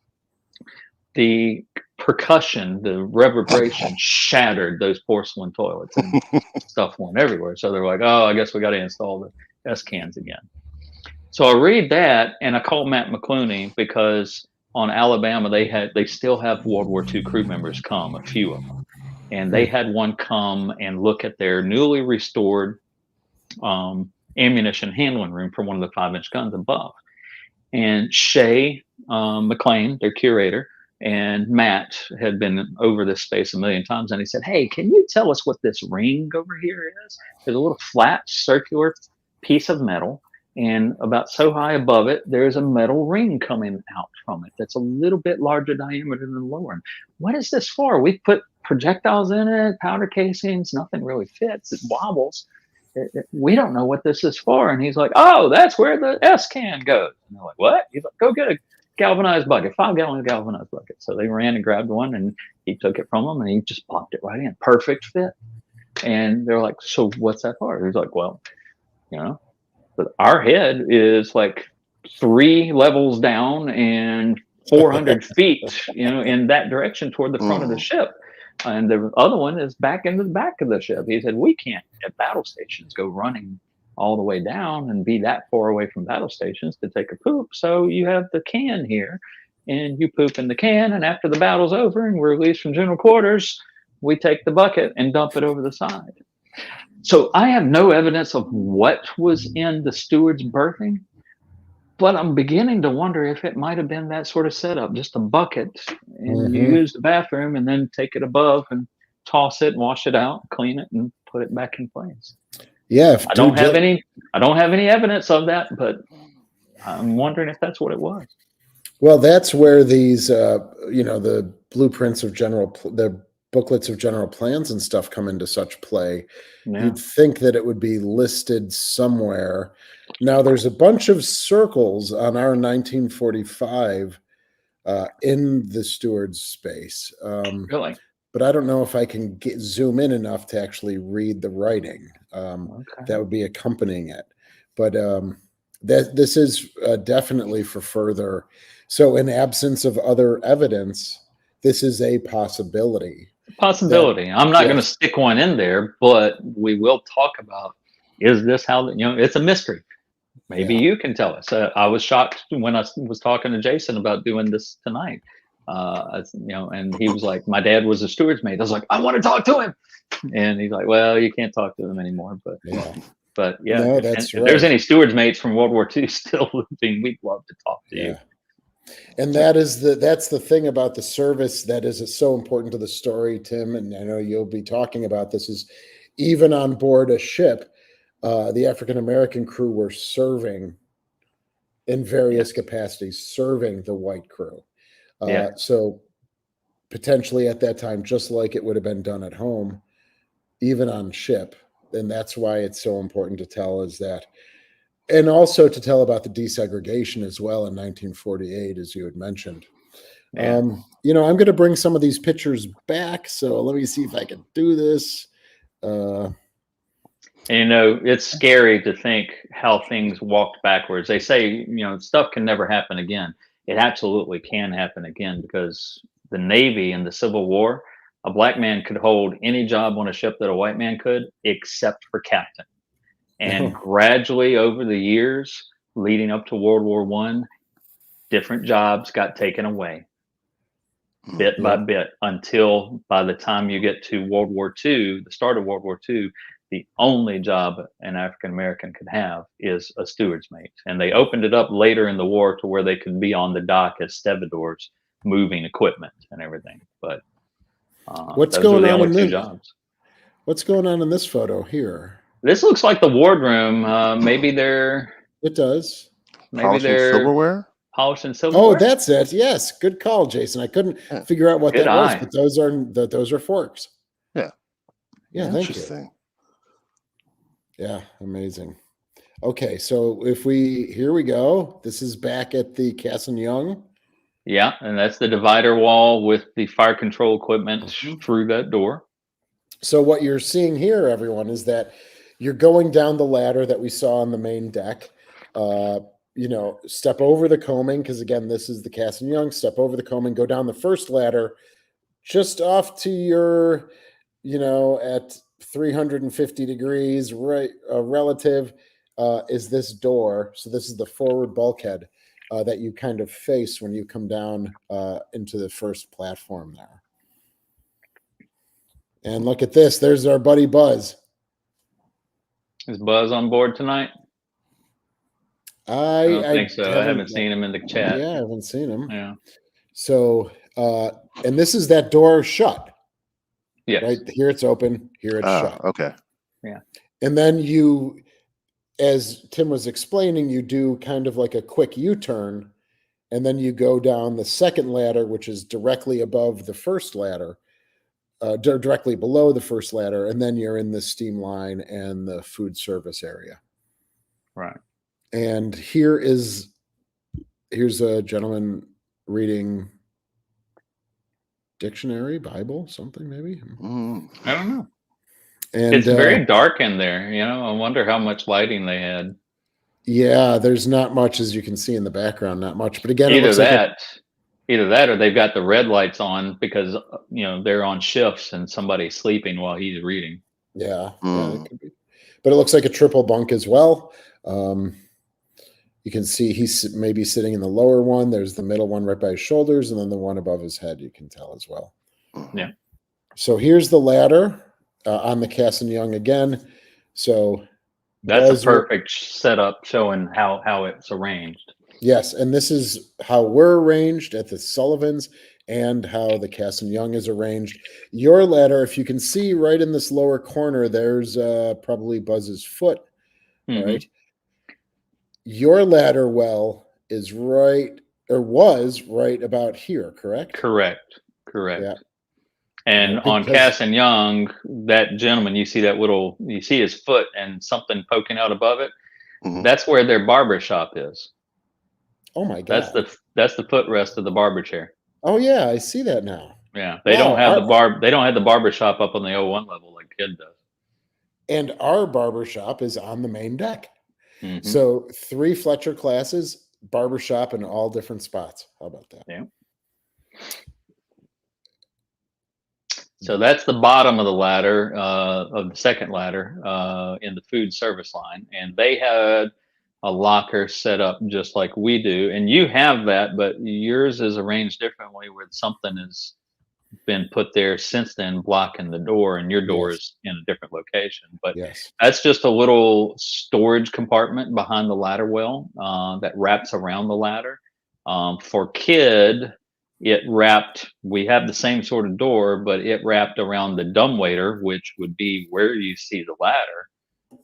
the percussion, the reverberation shattered those porcelain toilets and stuff went everywhere. So they're like, oh, I guess we got to install the S-cans again. So I read that and I called Matt McClooney because on Alabama, they still have World War II crew members come, a few of them. And they had one come and look at their newly restored ammunition handling room for one of the 5-inch guns above. And Shay McLean, their curator, and Matt had been over this space a million times. And he said, hey, can you tell us what this ring over here is? There's a little flat circular piece of metal. And about so high above it, there's a metal ring coming out from it that's a little bit larger diameter than the lower. What is this for? We put projectiles in it, powder casings, nothing really fits. It wobbles. We don't know what this is for. And he's like, oh, that's where the S-can goes. And they're like, what? He's like, go get a galvanized bucket, 5-gallon galvanized bucket. So they ran and grabbed one and he took it from them and he just popped it right in. Perfect fit. And they're like, so what's that for? He's like, well, you know, but our head is like 3 levels down and 400 feet, you know, in that direction toward the front of the ship. And the other one is back into the back of the ship. He said, we can't at battle stations go running all the way down and be that far away from battle stations to take a poop. So you have the can here and you poop in the can. And after the battle's over and we're released from general quarters, we take the bucket and dump it over the side. So I have no evidence of what was in the steward's berthing, but I'm beginning to wonder if it might have been that sort of setup, just a bucket, and you use the bathroom and then take it above and toss it and wash it out, clean it and put it back in place. Yeah. I don't have any evidence of that, but I'm wondering if that's what it was. Well, that's where these, you know, the blueprints of the booklets of general plans and stuff come into such play. Yeah. You'd think that it would be listed somewhere. Now there's a bunch of circles on our 1945 in the steward's space. Really? But I don't know if I can zoom in enough to actually read the writing that would be accompanying it. But this is definitely for further. So in absence of other evidence, this is a possibility. I'm not going to stick one in there, but we will talk about, is this how, you know, it's a mystery. Maybe you can tell us. I was shocked when I was talking to Jason about doing this tonight. You know, and he was like, my dad was a steward's mate. I was like, I want to talk to him. And he's like, well, you can't talk to him anymore. But yeah, no, if there's any steward's mates from World War II still living, we'd love to talk to you. And that's the thing about the service that is so important to the story, Tim, and I know you'll be talking about this, is even on board a ship, the African-American crew were serving in various capacities, serving the white crew. So potentially at that time, just like it would have been done at home, even on ship. And that's why it's so important to tell is that, and also to tell about the desegregation as well in 1948, as you had mentioned. You know, I'm going to bring some of these pictures back. So let me see if I can do this. And, you know, it's scary to think how things walked backwards. They say, you know, stuff can never happen again. It absolutely can happen again because the Navy in the Civil War, a black man could hold any job on a ship that a white man could, except for captain. And gradually over the years leading up to World War I, different jobs got taken away bit by bit until by the time you get to World War II, the start of World War II, the only job an African-American could have is a steward's mate. And they opened it up later in the war to where they could be on the dock as stevedores, moving equipment and everything. But what's going on in this jobs? What's going on in this photo here? This looks like the wardroom. Maybe they're. It does. Maybe they're silverware. Polishing silverware. Oh, that's it. Yes, good call, Jason. I couldn't figure out what that was, but those are forks. Yeah. Thank you. Yeah, amazing. Okay, so here we go. This is back at the Cassin Young. Yeah, and that's the divider wall with the fire control equipment Mhm. through that door. So what you're seeing here, everyone, is that you're going down the ladder that we saw on the main deck. Uh, step over the coaming, because again, this is the Cassin Young. Step over the coaming, go down the first ladder, just off to your, at 350 degrees, right, relative, is this door. So this is the forward bulkhead that you kind of face when you come down into the first platform there. And look at this. There's our buddy Buzz. Is Buzz on board tonight? I don't think so. I haven't seen him in the chat. Yeah, I haven't seen him. Yeah. So, and this is that door shut. Yes. Right here, it's open. Here, it's shut. Okay. Yeah. And then you, as Tim was explaining, you do kind of like a quick U-turn, and then you go down the second ladder, which is directly above the first ladder, directly below the first ladder, and then you're in the steam line and the food service area. Right. And here's a gentleman reading dictionary, Bible, something maybe. I don't know. And it's very dark in there. I wonder how much lighting they had. Yeah, there's not much, as you can see in the background, not much. But again, either that or they've got the red lights on because they're on shifts and somebody's sleeping while he's reading. Yeah, it could be. But it looks like a triple bunk as well. You can see he's maybe sitting in the lower one. There's the middle one right by his shoulders, and then the one above his head, you can tell as well. Yeah. So here's the ladder on the Cassin Young again. So that's a perfect setup showing how it's arranged. Yes, and this is how we're arranged at the Sullivans and how the Cassin Young is arranged. Your ladder, if you can see right in this lower corner, there's probably Buzz's foot. All right. Your ladder well is right, or was right about here, correct? Correct. Yeah. And on Cassin Young, that gentleman, you see his foot and something poking out above it. That's where their barber shop is. Oh my God. That's the footrest of the barber chair. Oh yeah, I see that now. Yeah. They don't have the barber shop up on the 01 level like KIDD does. And our barber shop is on the main deck. So 3 Fletcher classes, barbershop in all different spots. How about that? Yeah. So that's the bottom of the ladder, of the second ladder in the food service line. And they had a locker set up just like we do. And you have that, but yours is arranged differently where something has been put there since then blocking the door, and your door is in a different location. But that's just a little storage compartment behind the ladder well that wraps around the ladder. For KIDD, we have the same sort of door, but it wrapped around the dumbwaiter, which would be where you see the ladder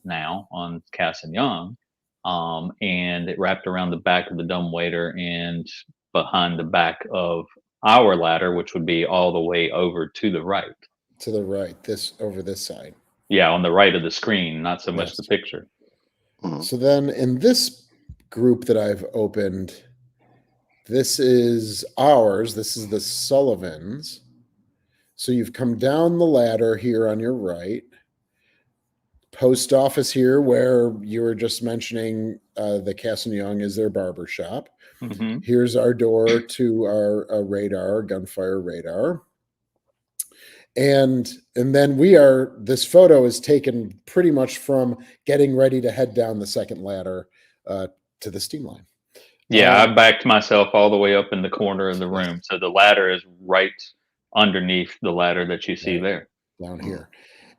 now on Cassin Young. And it wrapped around the back of the dumbwaiter and behind the back of our ladder, which would be all the way over to the right. To the right, over this side. Yeah, on the right of the screen, not so much the picture. So then in this group that I've opened, this is ours. This is the Sullivans. So you've come down the ladder here on your right. Post office here, where you were just mentioning the Cassin Young is their barber shop. Here's our door to our radar, gunfire radar. And then this photo is taken pretty much from getting ready to head down the second ladder to the steam line. Yeah, I backed myself all the way up in the corner of the room. So the ladder is right underneath the ladder that you see there. Down here.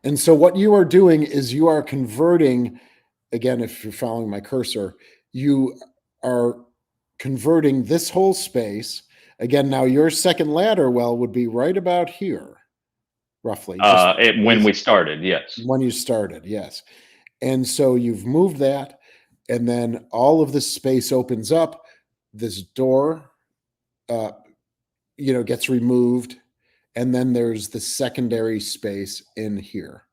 And so what you are doing is you are converting, again, if you're following my cursor, you are converting this whole space. Again, now your second ladder well would be right about here, roughly. When we started, yes. When you started, yes. And so you've moved that, and then all of this space opens up. This door, gets removed. And then there's the secondary space in here.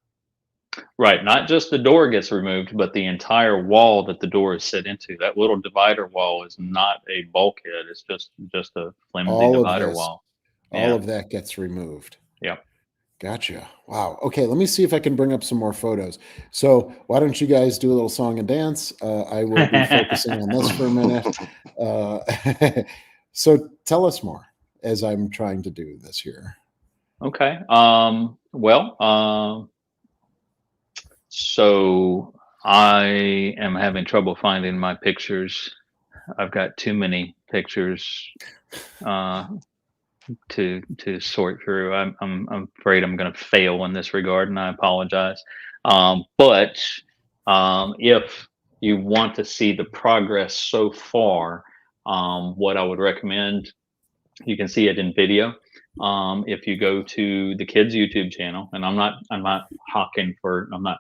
Right, not just the door gets removed, but the entire wall that the door is set into. That little divider wall is not a bulkhead. It's just a flimsy All of divider this, wall. all Yeah. of that gets removed. Yep. Gotcha. Wow. Okay, let me see if I can bring up some more photos. So why don't you guys do a little song and dance? I will be focusing on this for a minute. So tell us more as I'm trying to do this here. Okay. Well, so I am having trouble finding my pictures. I've got too many pictures to sort through. I'm afraid I'm going to fail in this regard, and I apologize. But if you want to see the progress so far, what I would recommend, you can see it in video. If you go to the kids YouTube channel, and I'm not hawking for, I'm not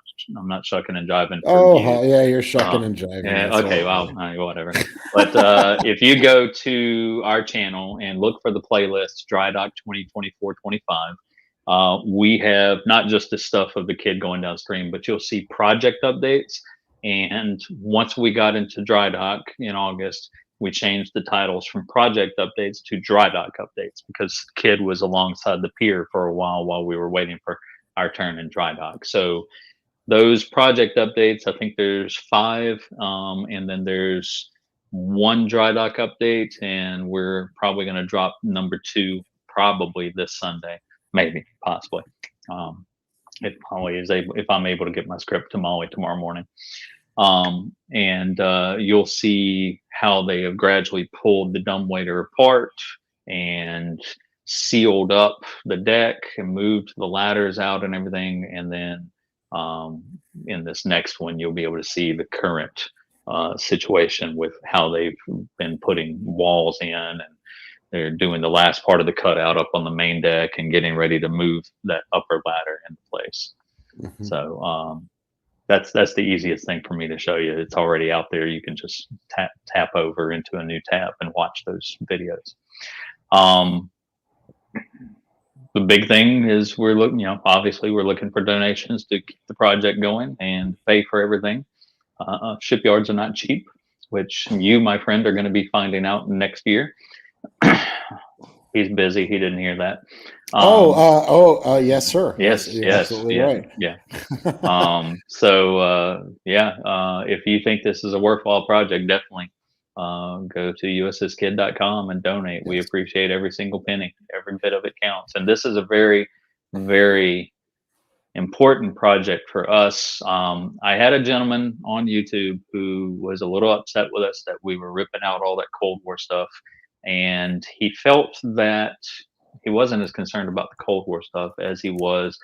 shucking and jiving for Oh, views. yeah, you're shucking and jiving. Yeah, That's okay, all well, right. whatever. But if you go to our channel and look for the playlist Dry Dock 2024-25, we have not just the stuff of the kid going downstream, but you'll see project updates. And once we got into Dry Dock in August, we changed the titles from project updates to Dry Dock updates because kid was alongside the pier for a while we were waiting for our turn in Dry Dock. So those project updates, I think there's 5, and then there's 1 Dry Dock update, and we're probably going to drop number 2 probably this Sunday, maybe, possibly. If Molly is able, if I'm able to get my script to Molly tomorrow morning. And you'll see how they have gradually pulled the dumbwaiter apart and sealed up the deck and moved the ladders out and everything. And then in this next one, you'll be able to see the current situation with how they've been putting walls in, and they're doing the last part of the cutout up on the main deck and getting ready to move that upper ladder into place. Mhm. So that's the easiest thing for me to show you. It's already out there. You can just tap over into a new tab and watch those videos. The big thing is we're looking, obviously we're looking for donations to keep the project going and pay for everything. Shipyards are not cheap, which you, my friend, are going to be finding out next year. He's busy. He didn't hear that. Yes, sir. Yes, You're yes, absolutely yeah, right. yeah. If you think this is a worthwhile project, definitely go to USSKIDD.com and donate. We Yes. appreciate every single penny. Every bit of it counts. And this is a very, very important project for us. I had a gentleman on YouTube who was a little upset with us that we were ripping out all that Cold War stuff. And he felt that he wasn't as concerned about the Cold War stuff as he was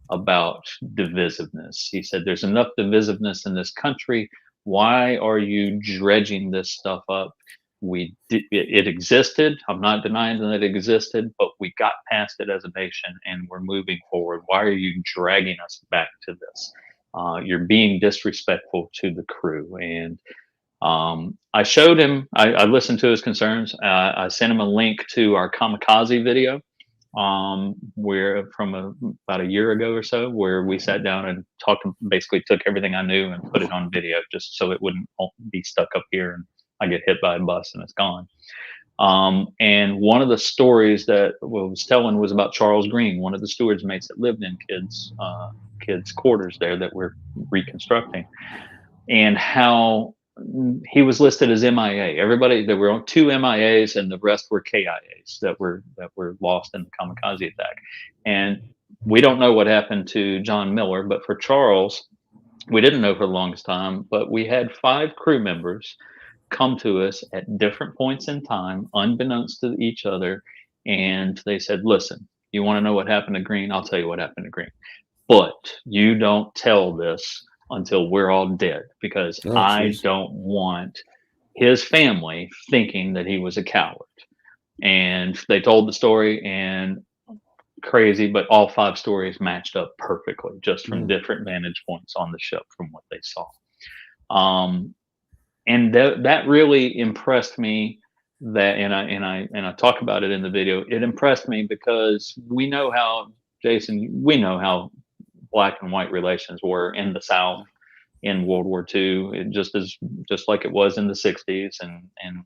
about divisiveness. He said, there's enough divisiveness in this country. Why are you dredging this stuff up? It existed. I'm not denying that it existed, but we got past it as a nation and we're moving forward. Why are you dragging us back to this? You're being disrespectful to the crew. And I showed him, I listened to his concerns. I sent him a link to our kamikaze video, where from about a year ago or so, where we sat down and talked, basically took everything I knew and put it on video just so it wouldn't be stuck up here and I get hit by a bus and it's gone. And one of the stories that I was telling was about Charles Green, one of the steward's mates that lived in kids' quarters there that we're reconstructing, and how he was listed as MIA. Everybody, there were 2 MIAs and the rest were KIAs that were lost in the kamikaze attack. And we don't know what happened to John Miller, but for Charles, we didn't know for the longest time, but we had 5 crew members come to us at different points in time, unbeknownst to each other. And they said, listen, you want to know what happened to Green? I'll tell you what happened to Green. But you don't tell this until we're all dead, because I don't want his family thinking that he was a coward. And they told the story, and crazy, but all 5 stories matched up perfectly just from different vantage points on the ship from what they saw. And that really impressed me. That and I talk about it in the video. It impressed me because we know how, Jason, we know how black and white relations were in the South in World War II, just like it was in the 60s and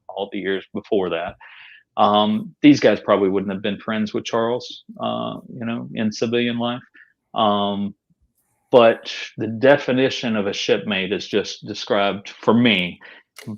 all the years before that. These guys probably wouldn't have been friends with Charles, in civilian life. But the definition of a shipmate is just described for me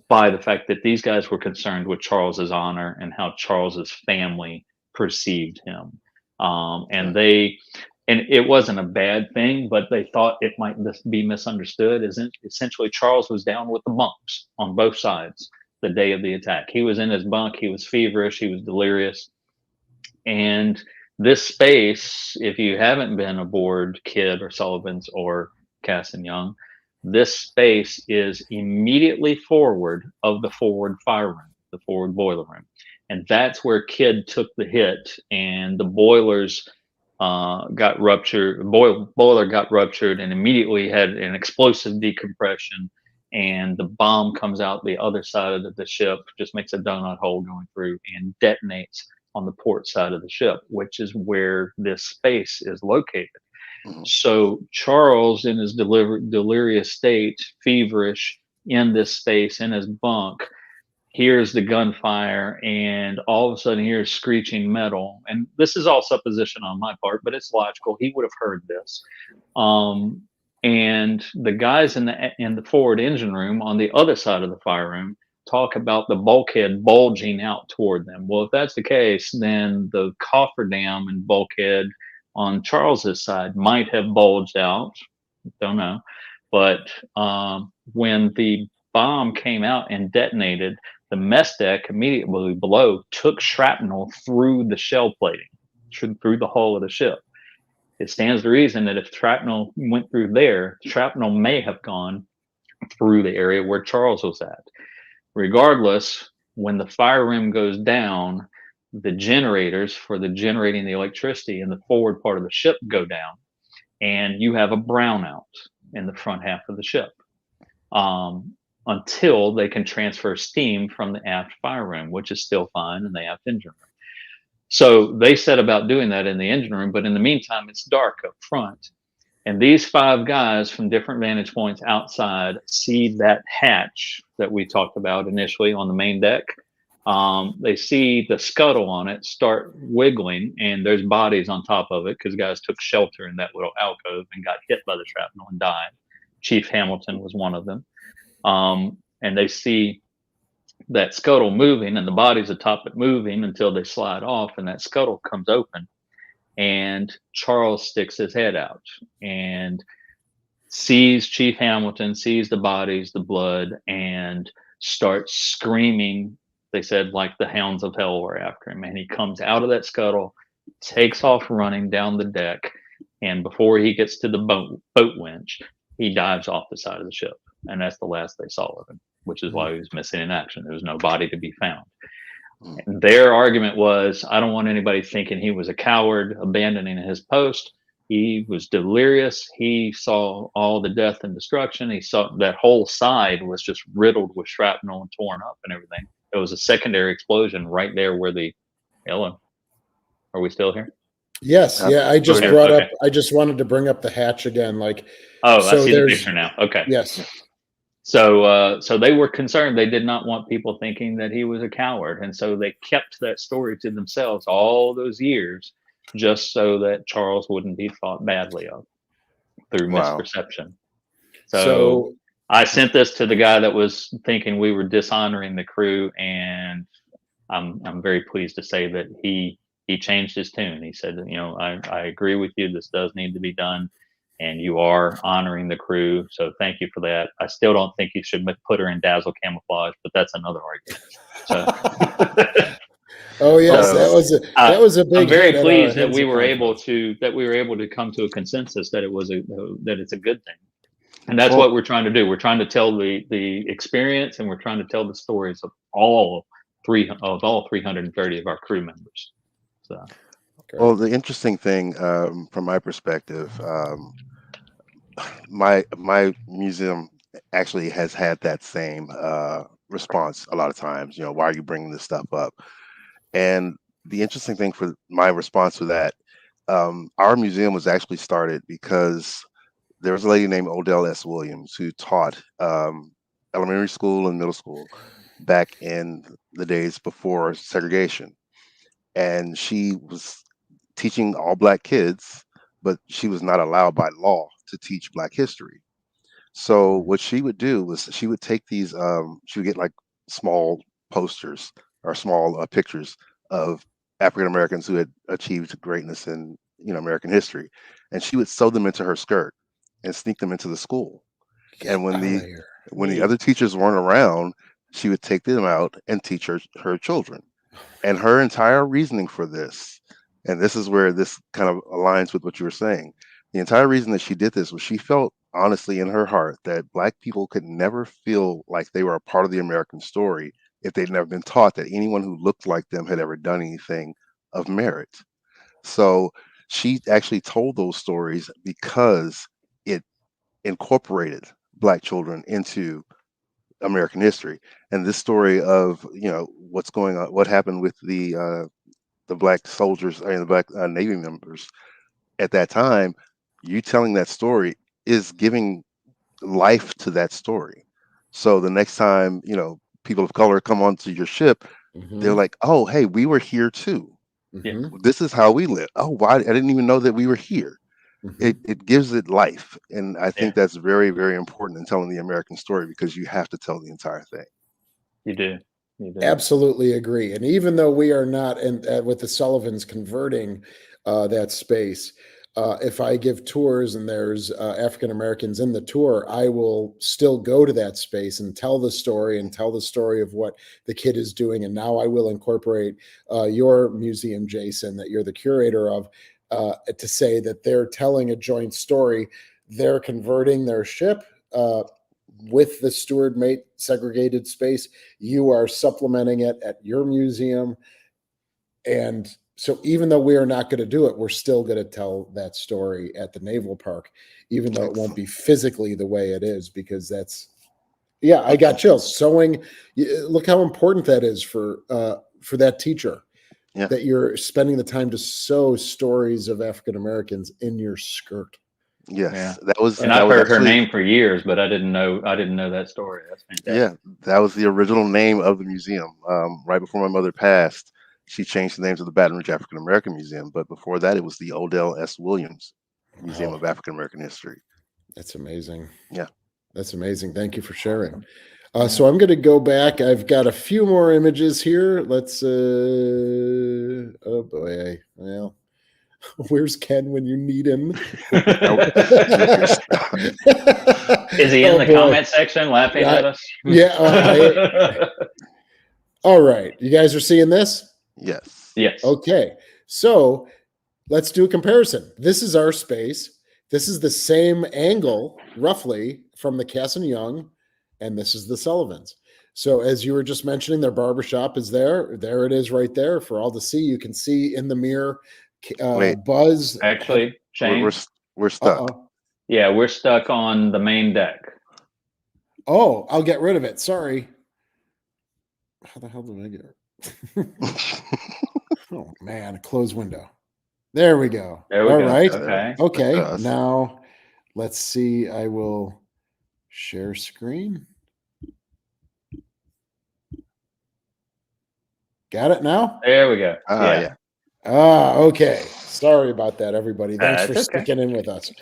by the fact that these guys were concerned with Charles's honor and how Charles's family perceived him. And it wasn't a bad thing, but they thought it might be misunderstood. Essentially, Charles was down with the bumps on both sides the day of the attack. He was in his bunk. He was feverish. He was delirious. And this space, if you haven't been aboard Kidd or Sullivan's or Cassin Young, this space is immediately forward of the forward fire room, the forward boiler room. And that's where Kidd took the hit, and the boilers got ruptured. Boiler got ruptured and immediately had an explosive decompression. And the bomb comes out the other side of the ship, just makes a donut hole going through and detonates on the port side of the ship, which is where this space is located. So Charles, in his delirious state, feverish, in this space, in his bunk, hears the gunfire, and all of a sudden hears screeching metal. And this is all supposition on my part, but it's logical. He would have heard this. And the guys in the forward engine room on the other side of the fire room talk about the bulkhead bulging out toward them. Well, if that's the case, then the cofferdam and bulkhead on Charles's side might have bulged out. Don't know. But when the bomb came out and detonated, the mess deck immediately below took shrapnel through the shell plating, through the hull of the ship. It stands to reason that if shrapnel went through there, shrapnel may have gone through the area where Charles was at. Regardless, when the fire room goes down, the generators for generating the electricity in the forward part of the ship go down, and you have a brownout in the front half of the ship until they can transfer steam from the aft fire room, which is still fine in the aft engine room. So they set about doing that in the engine room, but in the meantime, it's dark up front. And these 5 guys from different vantage points outside see that hatch that we talked about initially on the main deck. They see the scuttle on it start wiggling, and there's bodies on top of it because guys took shelter in that little alcove and got hit by the shrapnel and died. Chief Hamilton was one of them. And they see that scuttle moving and the bodies atop it moving until they slide off, and that scuttle comes open. And Charles sticks his head out and sees Chief Hamilton, sees the bodies, the blood, and starts screaming. They said like the hounds of hell were after him. And he comes out of that scuttle, takes off running down the deck, and before he gets to the boat winch, he dives off the side of the ship. And that's the last they saw of him, which is why he was missing in action. There was no body to be found. And their argument was, I don't want anybody thinking he was a coward abandoning his post. He was delirious. He saw all the death and destruction. He saw that whole side was just riddled with shrapnel and torn up and everything. It was a secondary explosion right there where Ellen, are we still here? Yes. Yeah. I just brought okay. up, I just wanted to bring up the hatch again. I see the picture now. Okay. Yes. So they were concerned. They did not want people thinking that he was a coward. And so they kept that story to themselves all those years, just so that Charles wouldn't be thought badly of through misperception. So I sent this to the guy that was thinking we were dishonoring the crew. And I'm very pleased to say that he changed his tune. He said, I agree with you. This does need to be done. And you are honoring the crew, so thank you for that. I still don't think you should put her in dazzle camouflage, but that's another argument. So, oh yes, that was a big. I'm very pleased that we were able to come to a consensus that it's a good thing, and that's what we're trying to do. We're trying to tell the experience, and we're trying to tell the stories of all 330 of our crew members. So. Well, the interesting thing from my perspective, my museum actually has had that same response a lot of times. Why are you bringing this stuff up? And the interesting thing for my response to that, our museum was actually started because there was a lady named Odell S. Williams who taught elementary school and middle school back in the days before segregation. And she was teaching all Black kids, but she was not allowed by law to teach Black history. So what she would do was she would take these, she would get like small posters or small pictures of African Americans who had achieved greatness in American history, and she would sew them into her skirt and sneak them into the school. Get And out of here. when the other teachers weren't around, she would take them out and teach her children. And her entire reasoning for this, and this is where this kind of aligns with what you were saying, the entire reason that she did this was she felt honestly in her heart that Black people could never feel like they were a part of the American story if they'd never been taught that anyone who looked like them had ever done anything of merit. So she actually told those stories because it incorporated Black children into American history. And this story of what's going on, what happened with the Black soldiers and the Black Navy members at that time, you telling that story is giving life to that story. So the next time people of color come onto your ship, they're Mhm. like, "Oh, hey, we were here too. Mhm. This is how we live. Oh, why I didn't even know that we were here." Mhm. It gives it life, and I Yeah, think that's very, very important in telling the American story because you have to tell the entire thing. you do. You do. Absolutely agree. And even though we are not in with the Sullivans converting that space, if I give tours and there's African Americans in the tour, I will still go to that space and tell the story and tell the story of what the kid is doing. And now I will incorporate your museum, Jason, that you're the curator of, to say that they're telling a joint story. They're converting their ship. With the steward mate segregated space, you are supplementing it at your museum. And so even though we are not going to do it, we're still going to tell that story at the naval park, even though it won't Excellent. be physically the way it is, because that's, yeah, I got chills. Sewing, look how important that is for that teacher, Yeah. that you're spending the time to sew stories of African Americans in your skirt. Yeah. Yes, that was And Uh, that I've was heard her actually name for years, but I didn't know that story. That's yeah, fantastic. that was the original name of the museum. Right before my mother passed, she changed the name to the Baton Rouge African American Museum, but before that, it was the Odell S. Williams Museum wow, of African American History. that's amazing. Yeah. That's amazing. Thank you for sharing. Awesome. Yeah. So I'm going to go back. I've got a few more images here. Let's. Oh boy. Well, where's Ken when you need him? Is he in Oh the boy. comment section laughing Yeah. at us? Yeah. All right. You guys are seeing this? Yes. Yes. Okay. So let's do a comparison. This is our space. This is the same angle, roughly, from the Cassin Young, and this is the Sullivans. So as you were just mentioning, their barbershop is there. There it is right there for all to see. You can see in the mirror Wait, Buzz. Actually, we're Shane. we're stuck. Uh-oh. Yeah, we're stuck on the main deck. Oh, I'll get rid of it. Sorry. How the hell did I get it? Oh, man. Close window. There we go. There we All go. right. Okay. Okay. Us. Now let's see. I will share screen. Got it now? There we go. Yeah. Yeah. Okay. Sorry about that, everybody. Thanks for It's okay. sticking in with us.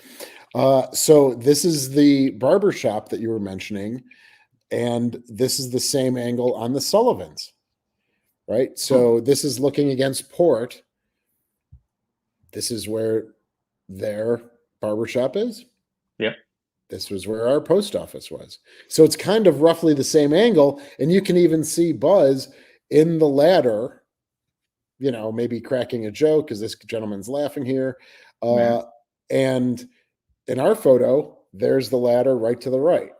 So this is the barber shop that you were mentioning, and this is the same angle on the Sullivans, right? So this is looking against port. This is where their barbershop is. Yep. This was where our post office was. So it's kind of roughly the same angle, and you can even see Buzz in the ladder, maybe cracking a joke because this gentleman's laughing here. And in our photo, there's the ladder right to the right.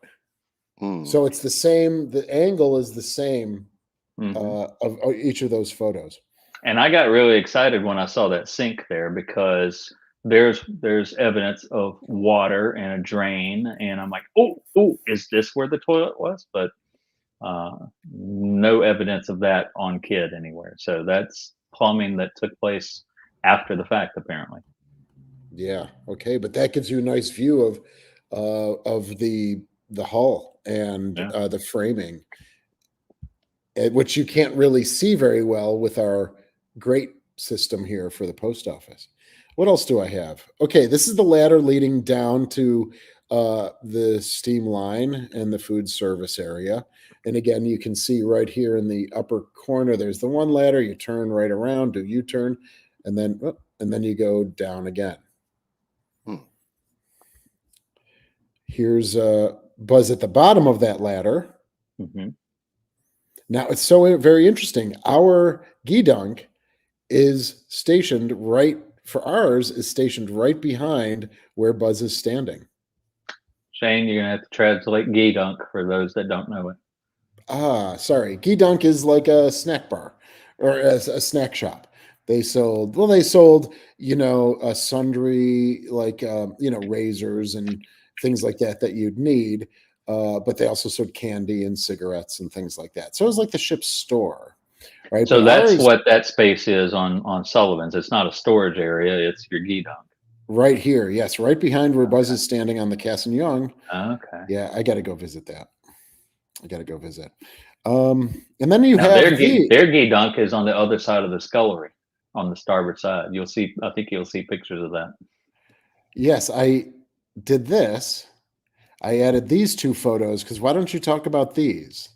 So it's the same, the angle is the same of each of those photos. And I got really excited when I saw that sink there because there's evidence of water and a drain, and I'm like, oh, is this where the toilet was? But no evidence of that on KIDD anywhere. So that's plumbing that took place after the fact, apparently. Yeah. Okay. But that gives you a nice view of the hull and Yeah. the framing, which you can't really see very well with our great system here for the post office. What else do I have? Okay, this is the ladder leading down to the steam line and the food service area. And again, you can see right here in the upper corner, there's the one ladder. You turn right around, do U-turn, and then you go down again. Hmm. Here's Buzz at the bottom of that ladder. Mm-hmm. Now it's so very interesting. Our Gedunk is stationed right behind where Buzz is standing. Shane, you're gonna have to translate Gedunk for those that don't know it. Sorry. Gedunk is like a snack bar or a snack shop. They sold, sundry like, razors and things like that you'd need. But they also sold candy and cigarettes and things like that. So it was like the ship's store, right? So But that's ours, what that space is on Sullivan's. It's not a storage area; it's your Gedunk. right here, yes, right behind where Buzz Okay. is standing on the Cassin Young. Okay. Yeah, I got to go visit that. And then you Now have their Gedunk is on the other side of the scullery, on the starboard side. You'll see. I think you'll see pictures of that. Yes, I did this. I added these two photos because why don't you talk about these?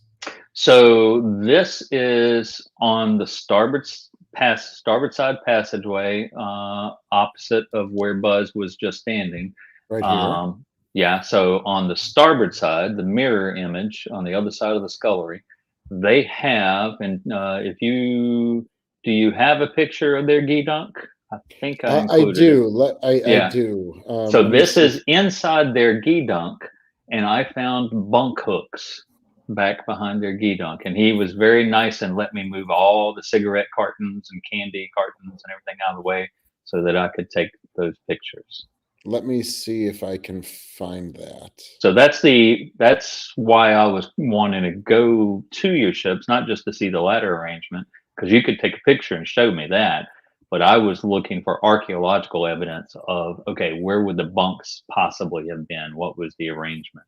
So this is on the starboard side passageway, opposite of where Buzz was just standing. Right here. Yeah. So on the starboard side, the mirror image on the other side of the scullery, they have, and do you have a picture of their Gedunk? I think I I included it. do. I Yeah. do. So let me this see. is inside their Gedunk, and I found bunk hooks back behind their Gedunk, and he was very nice and let me move all the cigarette cartons and candy cartons and everything out of the way so that I could take those pictures. Let me see if I can find that. So that's why I was wanting to go to your ships, not just to see the ladder arrangement, because you could take a picture and show me that. But I was looking for archaeological evidence of, okay, where would the bunks possibly have been? What was the arrangement?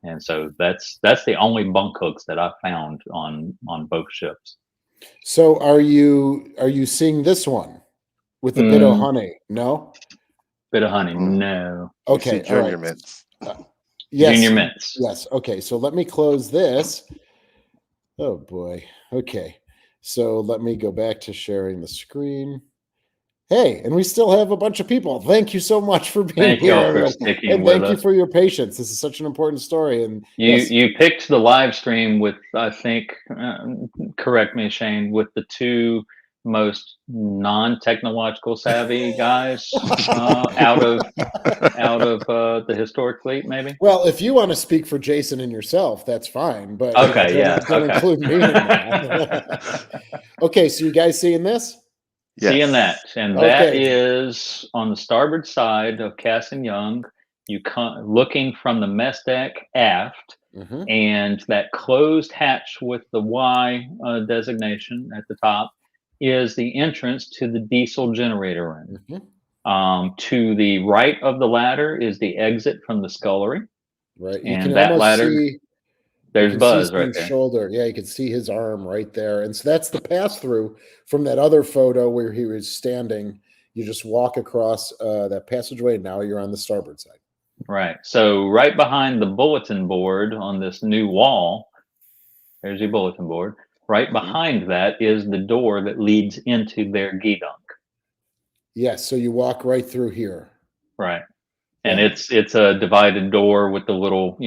And so that's the only bunk hooks that I found on both ships. So are you seeing this one with the bit of honey? No? Bit of honey, Mm. no. We Okay, see all junior right. mints. Yes. Junior mints. Yes. Okay. So let me close this. Oh boy. Okay. So let me go back to sharing the screen. Hey, and we still have a bunch of people. Thank you so much for being Thank here, y'all for everyone. sticking And with thank you us. for your patience. This is such an important story. And yes, You picked the live stream with, I think, correct me, Shane, with the two most non-technological savvy guys out of the historic fleet, maybe. well, if you want to speak for Jason and yourself, that's fine. But Okay, yeah, don't okay. include me in that. Okay, so you guys seeing this? Yes. Seeing that, and that Okay. is on the starboard side of Cassin Young. You come looking from the mess deck aft, Mhm. and that closed hatch with the Y designation at the top is the entrance to the diesel generator room. Mhm. To the right of the ladder is the exit from the scullery, Right. You and can that almost ladder, see. You there's can see Buzz right Steve's there. shoulder. Yeah, you can see his arm right there. And so that's the pass through from that other photo where he was standing. You just walk across that passageway, and now you're on the starboard side. Right. So right behind the bulletin board on this new wall, there's your bulletin board. Right Mhm. behind that is the door that leads into their Gedunk. Yes. So you walk right through here. Right. And Yeah. it's a divided door with the little,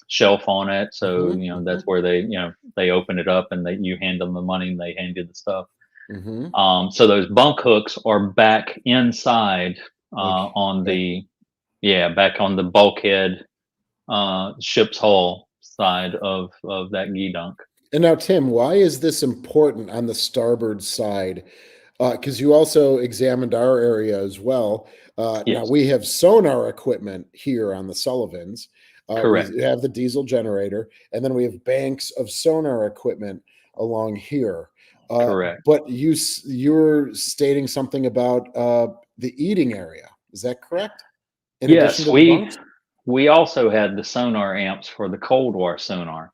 shelf on it. So, Mhm. that's where they open it up and you hand them the money and they hand you the stuff. Mhm. So those bunk hooks are back inside Like, back on the bulkhead, ship's hull side of that Gedunk. and now, Tim, why is this important on the starboard side? Because you also examined our area as well. Now Yes, we have sonar equipment here on the Sullivans. We correct. have the diesel generator, and then we have banks of sonar equipment along here. Correct. But you're stating something about the eating area. Is that correct? In addition Yes, to the bunks? we also had the sonar amps for the Cold War sonar,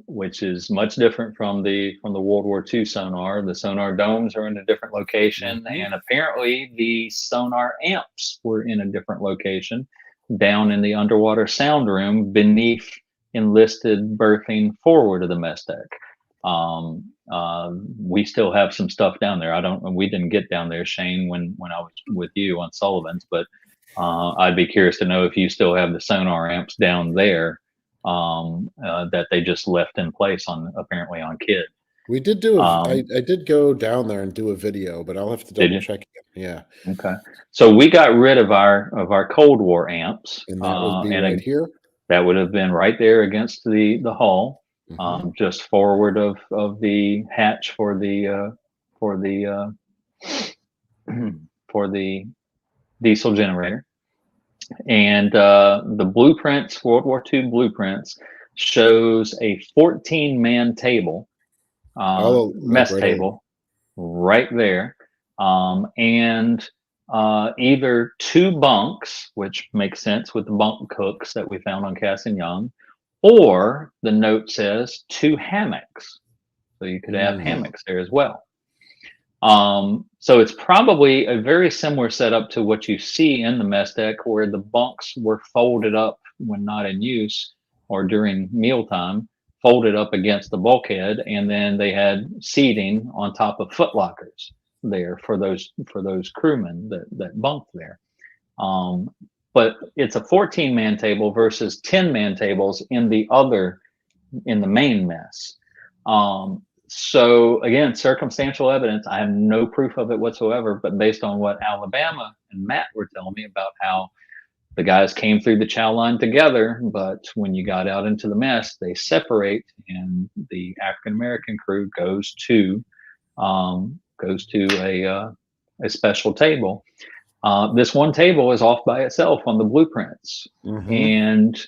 which is much different from the World War II sonar. The sonar domes are in a different location, Mhm. and apparently the sonar amps were in a different location, down in the underwater sound room beneath enlisted berthing forward of the mess deck. We still have some stuff down there. We didn't get down there, Shane, when I was with you on Sullivan's, but I'd be curious to know if you still have the sonar amps down there, that they just left in place apparently on KIDD. We did do Um, I did go down there and do a video, but I'll have to did double you? check it. Yeah. Okay. So we got rid of our Cold War amps, And that would be right here. that would have been right there against the hull, Mhm. just forward of the hatch for the for the for the diesel generator. And the blueprints, World War II blueprints, shows a 14-man table, Oh, like mess right over. table, right there, and either two bunks, which makes sense with the bunk cooks that we found on Cassin Young, or the note says two hammocks, so you could have Mm. hammocks there as well. So it's probably a very similar setup to what you see in the mess deck, where the bunks were folded up when not in use or during mealtime, folded up against the bulkhead, and then they had seating on top of footlockers there for those crewmen that bunked there. But it's a 14-man table versus 10-man tables in the main mess. So again, circumstantial evidence. I have no proof of it whatsoever, but based on what Alabama and Matt were telling me about how the guys came through the chow line together, but when you got out into the mess, they separate, and the African American crew goes to a special table. This one table is off by itself on the blueprints, Mhm. and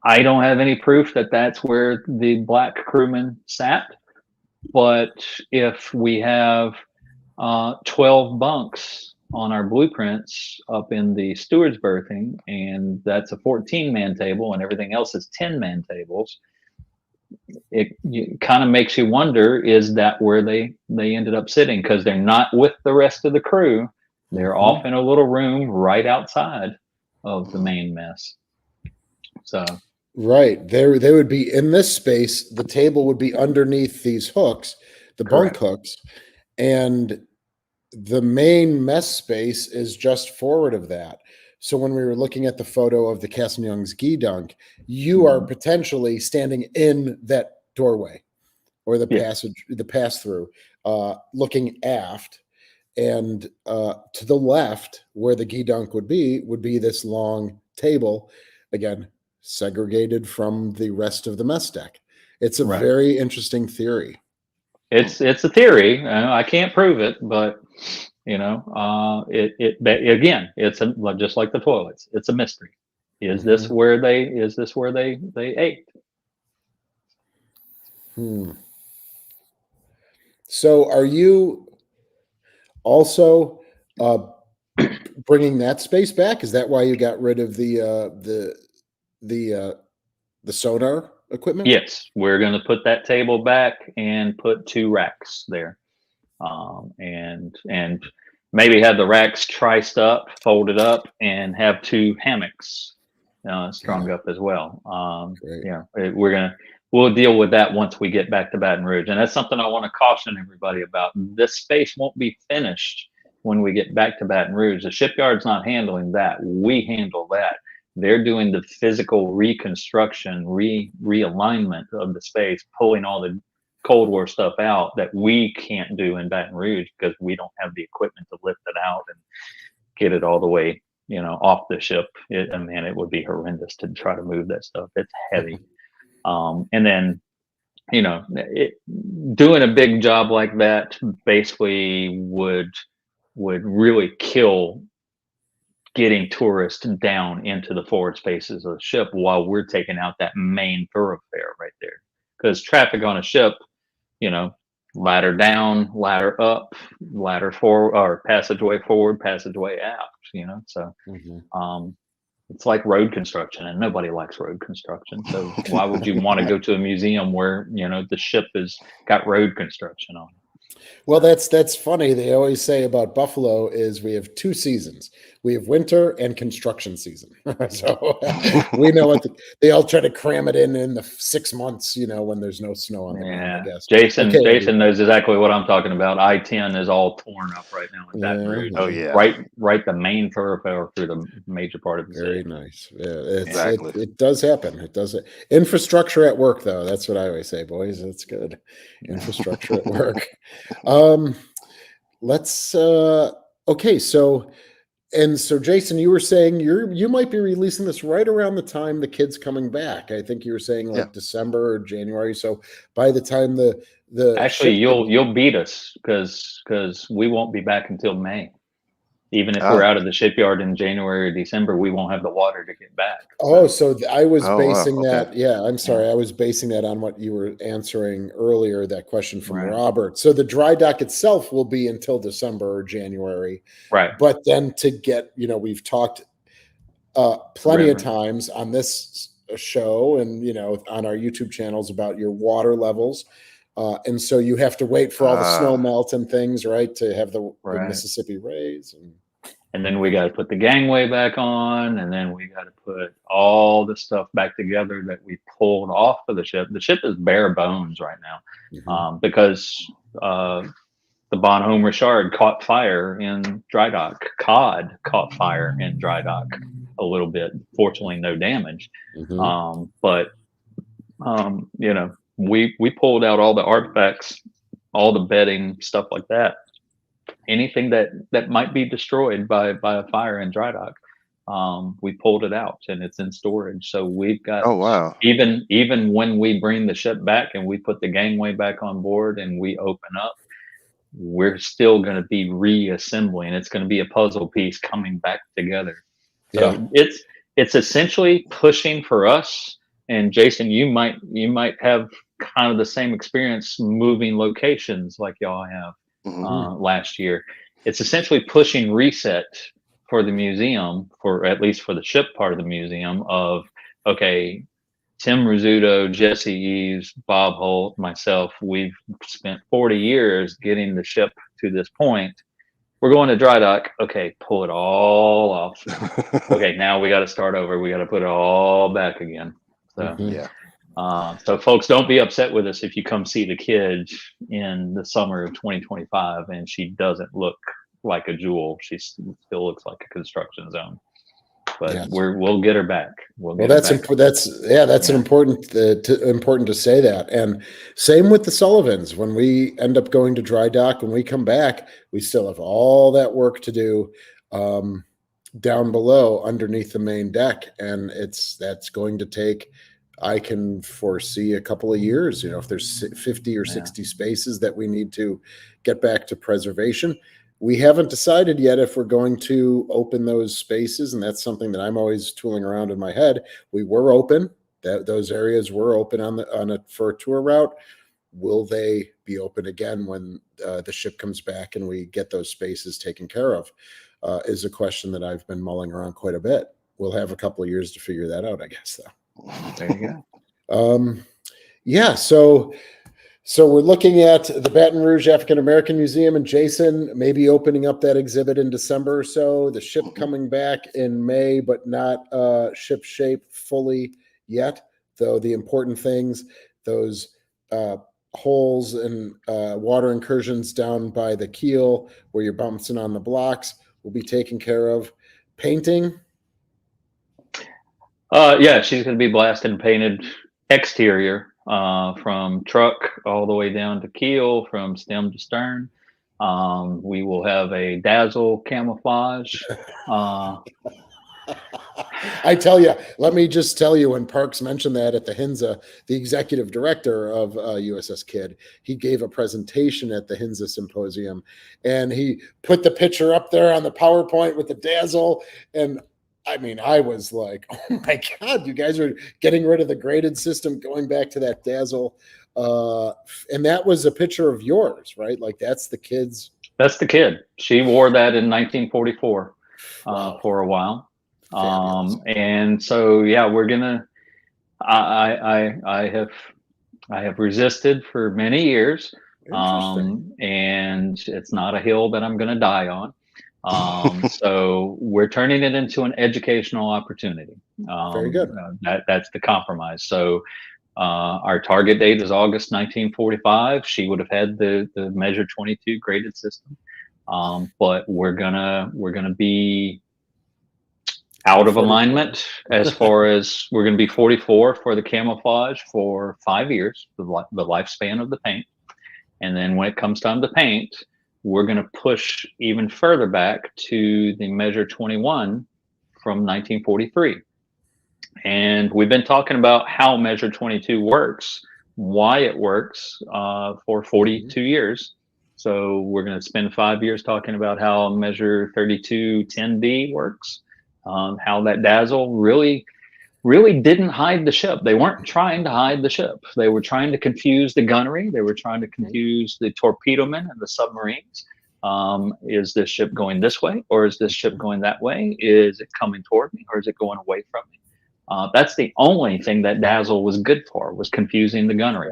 I don't have any proof that that's where the black crewman sat. But if we have 12 bunks on our blueprints up in the steward's berthing, and that's a 14-man table, and everything else is 10-man tables, it kind of makes you wonder, is that where they ended up sitting? Because they're not with the rest of the crew. They're off Mhm. in a little room right outside of the main mess. So Right. They would be in this space. The table would be underneath these hooks, the bunk correct. hooks, and the main mess space is just forward of that. So when we were looking at the photo of the Cassin Young's Gee Dunk, you are Mhm. potentially standing in that doorway or Yeah, the pass through, looking aft. And to the left, where the Gee Dunk would be this long table, again, segregated from the rest of the mess deck. It's a right. very interesting theory. It's a theory. I can't prove it, but again, just like the toilets. It's a mystery. Is this Mhm. where they ate? Hmm. So are you also bringing that space back? Is that why you got rid of the the sonar equipment? Yes, we're going to put that table back and put two racks there, and maybe have the racks triced up, folded up, and have two hammocks strung Yeah, up as well. great. We'll deal with that once we get back to Baton Rouge, and that's something I want to caution everybody about. This space won't be finished when we get back to Baton Rouge. The shipyard's not handling that. We handle that. They're doing the physical reconstruction, realignment of the space, pulling all the Cold War stuff out that we can't do in Baton Rouge because we don't have the equipment to lift it out and get it all the way, off the ship. It would be horrendous to try to move that stuff. It's heavy. And then, doing a big job like that basically would really kill getting tourists down into the forward spaces of the ship while we're taking out that main thoroughfare right there. Because traffic on a ship, you know, ladder down, ladder up, ladder forward, or passageway forward, passageway out. So um, it's like road construction, and nobody likes road construction. So why would you want to go to a museum where the ship has got road construction on it? Well, that's funny. They always say about Buffalo is we have two seasons. We have winter and construction season. So we know they all try to cram it in the 6 months, when there's no snow on the ground, I guess. Jason Okay. knows exactly what I'm talking about. I-10 is all torn up right now in Baton Rouge. Oh yeah. Right the main thoroughfare through the major part of the Very city. nice. Yeah, Exactly. It does happen. It does. Infrastructure at work, though. That's what I always say, boys. That's good. Infrastructure at work. Let's okay, so Jason, you were saying you might be releasing this right around the time the kid's coming back. I think you were saying like December or January. So by the time the actually you'll beat us because we won't be back until May. Even if we're out of the shipyard in January or December, we won't have the water to get back. So I was basing wow. that. Okay. Yeah, I'm sorry. I was basing that on what you were answering earlier, that question from Robert. So the dry dock itself will be until December or January. Right. But then to get, we've talked plenty of times on this show and, on our YouTube channels about your water levels. And so you have to wait for all the snow melt and things, right, to have the Mississippi raise. And then we got to put the gangway back on, and then we got to put all the stuff back together that we pulled off of the ship. The ship is bare bones right now because the Bonhomme Richard caught fire in dry dock. Cod caught fire in dry dock a little bit. Fortunately, no damage. But we pulled out all the artifacts, all the bedding, stuff like that. Anything that might be destroyed by a fire in dry dock, we pulled it out and it's in storage. So we've got even when we bring the ship back and we put the gangway back on board and we open up, we're still going to be reassembling. It's going to be a puzzle piece coming back together. So it's essentially pushing for us. And Jason, you might have kind of the same experience moving locations like y'all have last year. It's essentially pushing reset for the museum, for at least for the ship part of the museum, of okay, Tim Rizzuto, Jesse Eves, Bob Holt, myself, we've spent 40 years getting the ship to this point. We're going to dry dock. Okay, pull it all off. Okay, now we got to start over. We got to put it all back again. So so folks, don't be upset with us if you come see the kids in the summer of 2025 and she doesn't look like a jewel. She still looks like a construction zone. But we'll get her back. That's important to say that. And same with the Sullivans. When we end up going to dry dock, when we come back, we still have all that work to do down below underneath the main deck, and that's going to take, I can foresee, a couple of years. If there's 50 or 60 spaces that we need to get back to preservation. We haven't decided yet if we're going to open those spaces, and that's something that I'm always tooling around in my head. We were open; those areas were open for a tour route. Will they be open again when the ship comes back and we get those spaces taken care of? Is a question that I've been mulling around quite a bit. We'll have a couple of years to figure that out, I guess, though. There you go. So we're looking at the Baton Rouge African American Museum, and Jason maybe opening up that exhibit in December or so. The ship coming back in May, but not ship shape fully yet. Though the important things, those holes and water incursions down by the keel where you're bouncing on the blocks will be taken care of. Painting. She's going to be blasted and painted exterior. From truck all the way down to keel, from stem to stern. We will have a dazzle camouflage. I tell you, let me just tell you, when Parks mentioned that at the Hinza, the executive director of USS KIDD, he gave a presentation at the Hinza Symposium, and he put the picture up there on the PowerPoint with the dazzle, and I mean, I was like, oh my God, you guys are getting rid of the graded system, going back to that dazzle. And that was a picture of yours, right? Like that's the kids. That's the kid. She wore that in 1944 Wow. for a while. Fabulous. And so, yeah, we're gonna. I have resisted for many years, Interesting. and it's not a hill that I'm going to die on. So we're turning it into an educational opportunity. Very good. That's the compromise. So our target date is August 1945. She would have had the Measure 22 graded system, but we're gonna be out of 44. alignment as far as we're going to be 44 for the camouflage for 5 years, the lifespan of the paint. And then when it comes time to paint, we're going to push even further back to the Measure 21 from 1943. And we've been talking about how Measure 22 works, why it works for 42 years. So we're going to spend 5 years talking about how Measure 3210B works. How that dazzle really didn't hide the ship. They weren't trying to hide the ship. They were trying to confuse the gunnery. They were trying to confuse the torpedo men and the submarines. Is this ship going this way, or is this ship going that way? Is it coming toward me, or is it going away from me? That's the only thing that dazzle was good for, was confusing the gunnery.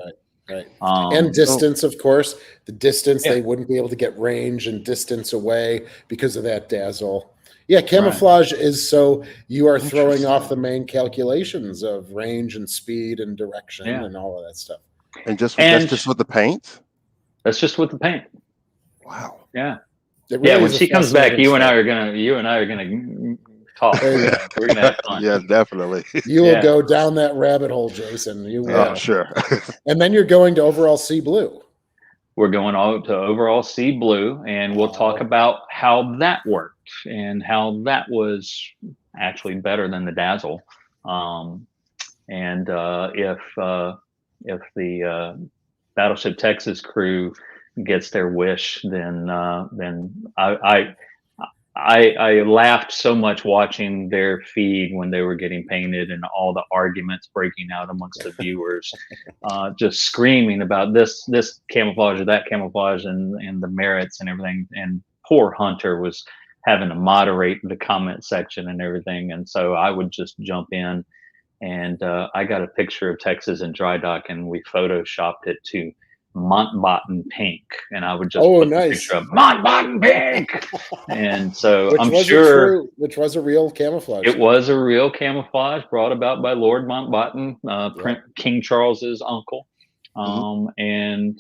Right. And distance, of course. The distance, they wouldn't be able to get range and distance away because of that dazzle. Yeah, camouflage is so you are throwing off the main calculations of range and speed and direction and all of that stuff. And that's just with the paint? That's just with the paint. Wow. Yeah. Really when she comes back, you and I are gonna talk. We're gonna have fun. Yeah, definitely. You will go down that rabbit hole, Jason. You will. Oh, sure. And then you're going to overall sea blue. We're going to overall sea blue, and we'll talk about how that worked and how that was actually better than the dazzle. And if the Battleship Texas crew gets their wish, then I laughed so much watching their feed when they were getting painted and all the arguments breaking out amongst the viewers, just screaming about this camouflage or that camouflage and the merits and everything. And poor Hunter was having to moderate the comment section and everything. And so I would just jump in, and I got a picture of Texas in dry dock, and we photoshopped it to Montbatten pink, and I would just put the picture of Montbatten pink. And so which was a real camouflage. It was a real camouflage brought about by Lord Mountbatten, King Charles's uncle. And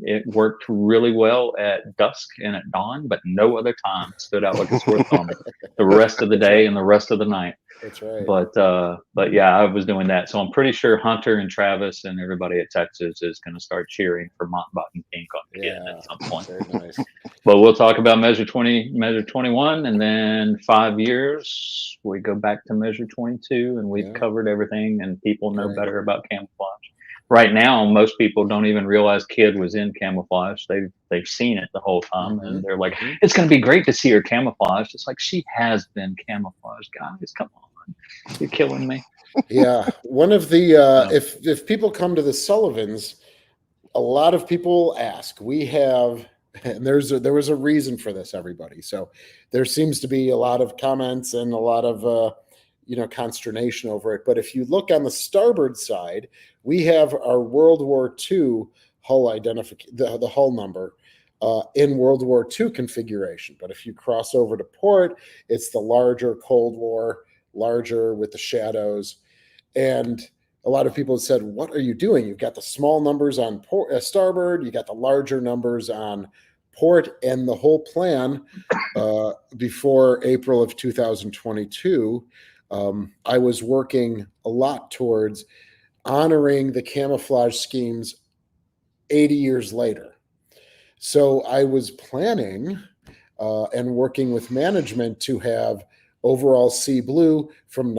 it worked really well at dusk and at dawn, but no other time stood out like a sore thumb the rest of the day and the rest of the night. That's right. But yeah, I was doing that. So I'm pretty sure Hunter and Travis and everybody at Texas is going to start cheering for Montbatten pink on the kid at some point. Very nice. But we'll talk about Measure 20, Measure 21, and then 5 years we go back to Measure 22, and we've covered everything, and people know better about camouflage. Right now, most people don't even realize Kidd was in camouflage. They've seen it the whole time, and they're like, "It's going to be great to see her camouflaged." It's like, she has been camouflaged, guys. Come on, you're killing me. Yeah, one of the if people come to the Sullivans, a lot of people ask. We have, and there was a reason for this, everybody. So there seems to be a lot of comments and a lot of consternation over it. But if you look on the starboard side, we have our World War II hull identification, the hull number in World War II configuration. But if you cross over to port, it's the larger Cold War, larger with the shadows. And a lot of people have said, what are you doing? You've got the small numbers on port, starboard, you got the larger numbers on port, and the whole plan before April of 2022, I was working a lot towards honoring the camouflage schemes 80 years later. So I was planning and working with management to have overall sea blue from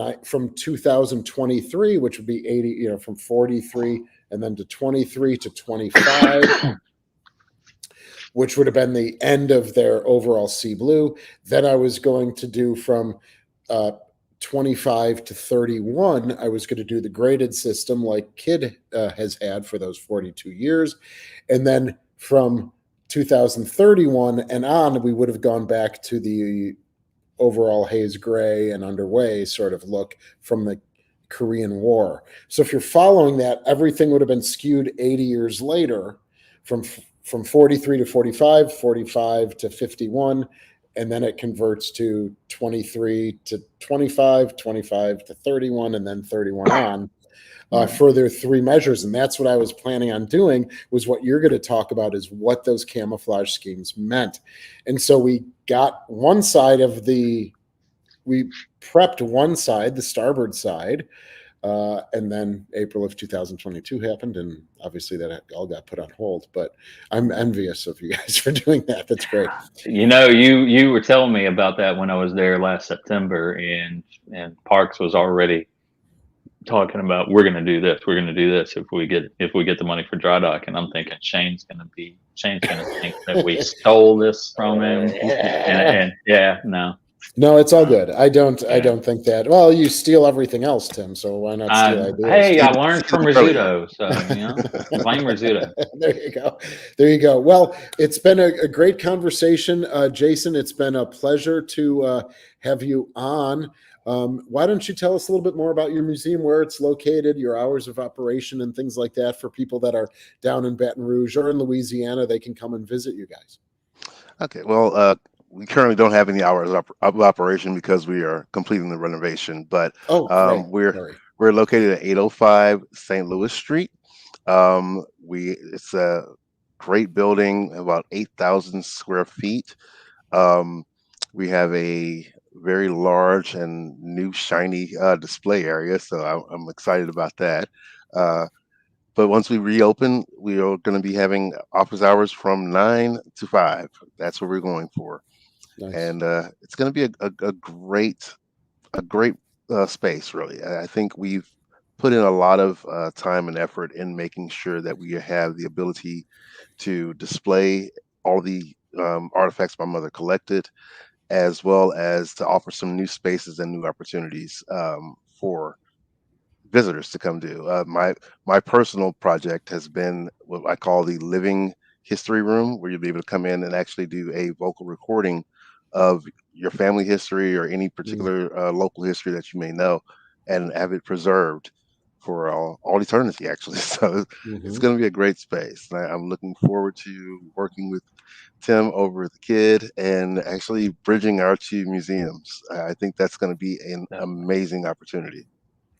2023, which would be 80, from 43 and then to 23 to 25, which would have been the end of their overall sea blue. Then I was going to do from 25 to 31, I was going to do the graded system like KIDD has had for those 42 years. And then from 2031 and on, we would have gone back to the overall haze gray and underway sort of look from the Korean War. So if you're following that, everything would have been skewed 80 years later from 43 to 45, 45 to 51, and then it converts to 23 to 25, 25 to 31, and then 31 on. For their three measures. And that's what I was planning on doing, was what you're going to talk about, is what those camouflage schemes meant. And so we got one side of we prepped one side, the starboard side, and then April of 2022 happened, and obviously that all got put on hold. But I'm envious of you guys for doing that. That's great. You know, you were telling me about that when I was there last September, and Parks was already talking about, we're going to do this if we get the money for dry dock. And I'm thinking Shane's going to think that we stole this from him. And yeah, no, it's all good. I don't think that. Well, you steal everything else, Tim, so why not steal ideas? Hey, I learned from Rizzuto, so blame Rizzuto. There you go. Well, it's been a great conversation, Jason. It's been a pleasure to have you on. Why don't you tell us a little bit more about your museum, where it's located, your hours of operation, and things like that, for people that are down in Baton Rouge or in Louisiana? They can come and visit you guys. Okay, well, we currently don't have any hours of operation because we are completing the renovation, but we're located at 805 St. Louis Street. It's a great building, about 8,000 square feet. We have a very large and new shiny display area, so I'm excited about that. But once we reopen, we are going to be having office hours from 9 to 5. That's what we're going for. Nice. And it's going to be a great space, really. I think we've put in a lot of time and effort in making sure that we have the ability to display all the artifacts my mother collected, as well as to offer some new spaces and new opportunities for visitors to come do. My personal project has been what I call the living history room, where you'll be able to come in and actually do a vocal recording of your family history or any particular local history that you may know, and have it preserved for all eternity, actually. So it's going to be a great space. And I'm looking forward to working with Tim over at the KIDD and actually bridging our two museums. I think that's going to be an amazing opportunity.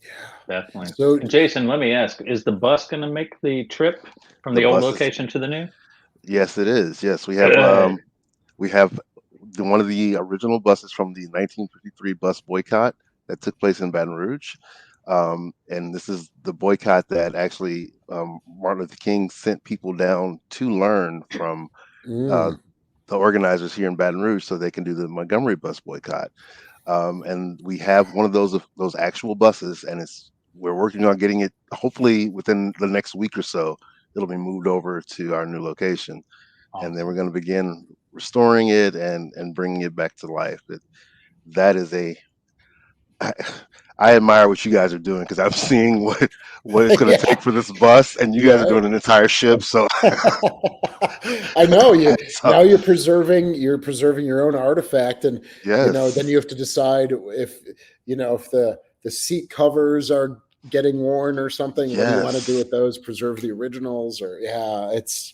Yeah, definitely. So, Jason, let me ask: is the bus going to make the trip from the old location to the new? Yes, it is. Yes, we have one of the original buses from the 1953 bus boycott that took place in Baton Rouge. And this is the boycott that actually Martin Luther King sent people down to learn from the organizers here in Baton Rouge, so they can do the Montgomery bus boycott. And we have one of those actual buses, and we're working on getting it, hopefully within the next week or so. It'll be moved over to our new location. Awesome. And then we're going to begin restoring it and bringing it back to life. That is I admire what you guys are doing, because I'm seeing what it's going to take for this bus, and you guys are doing an entire ship. So I know now you're preserving your own artifact, and then you have to decide if the seat covers are getting worn or something. What do you want to do with those? Preserve the originals, or it's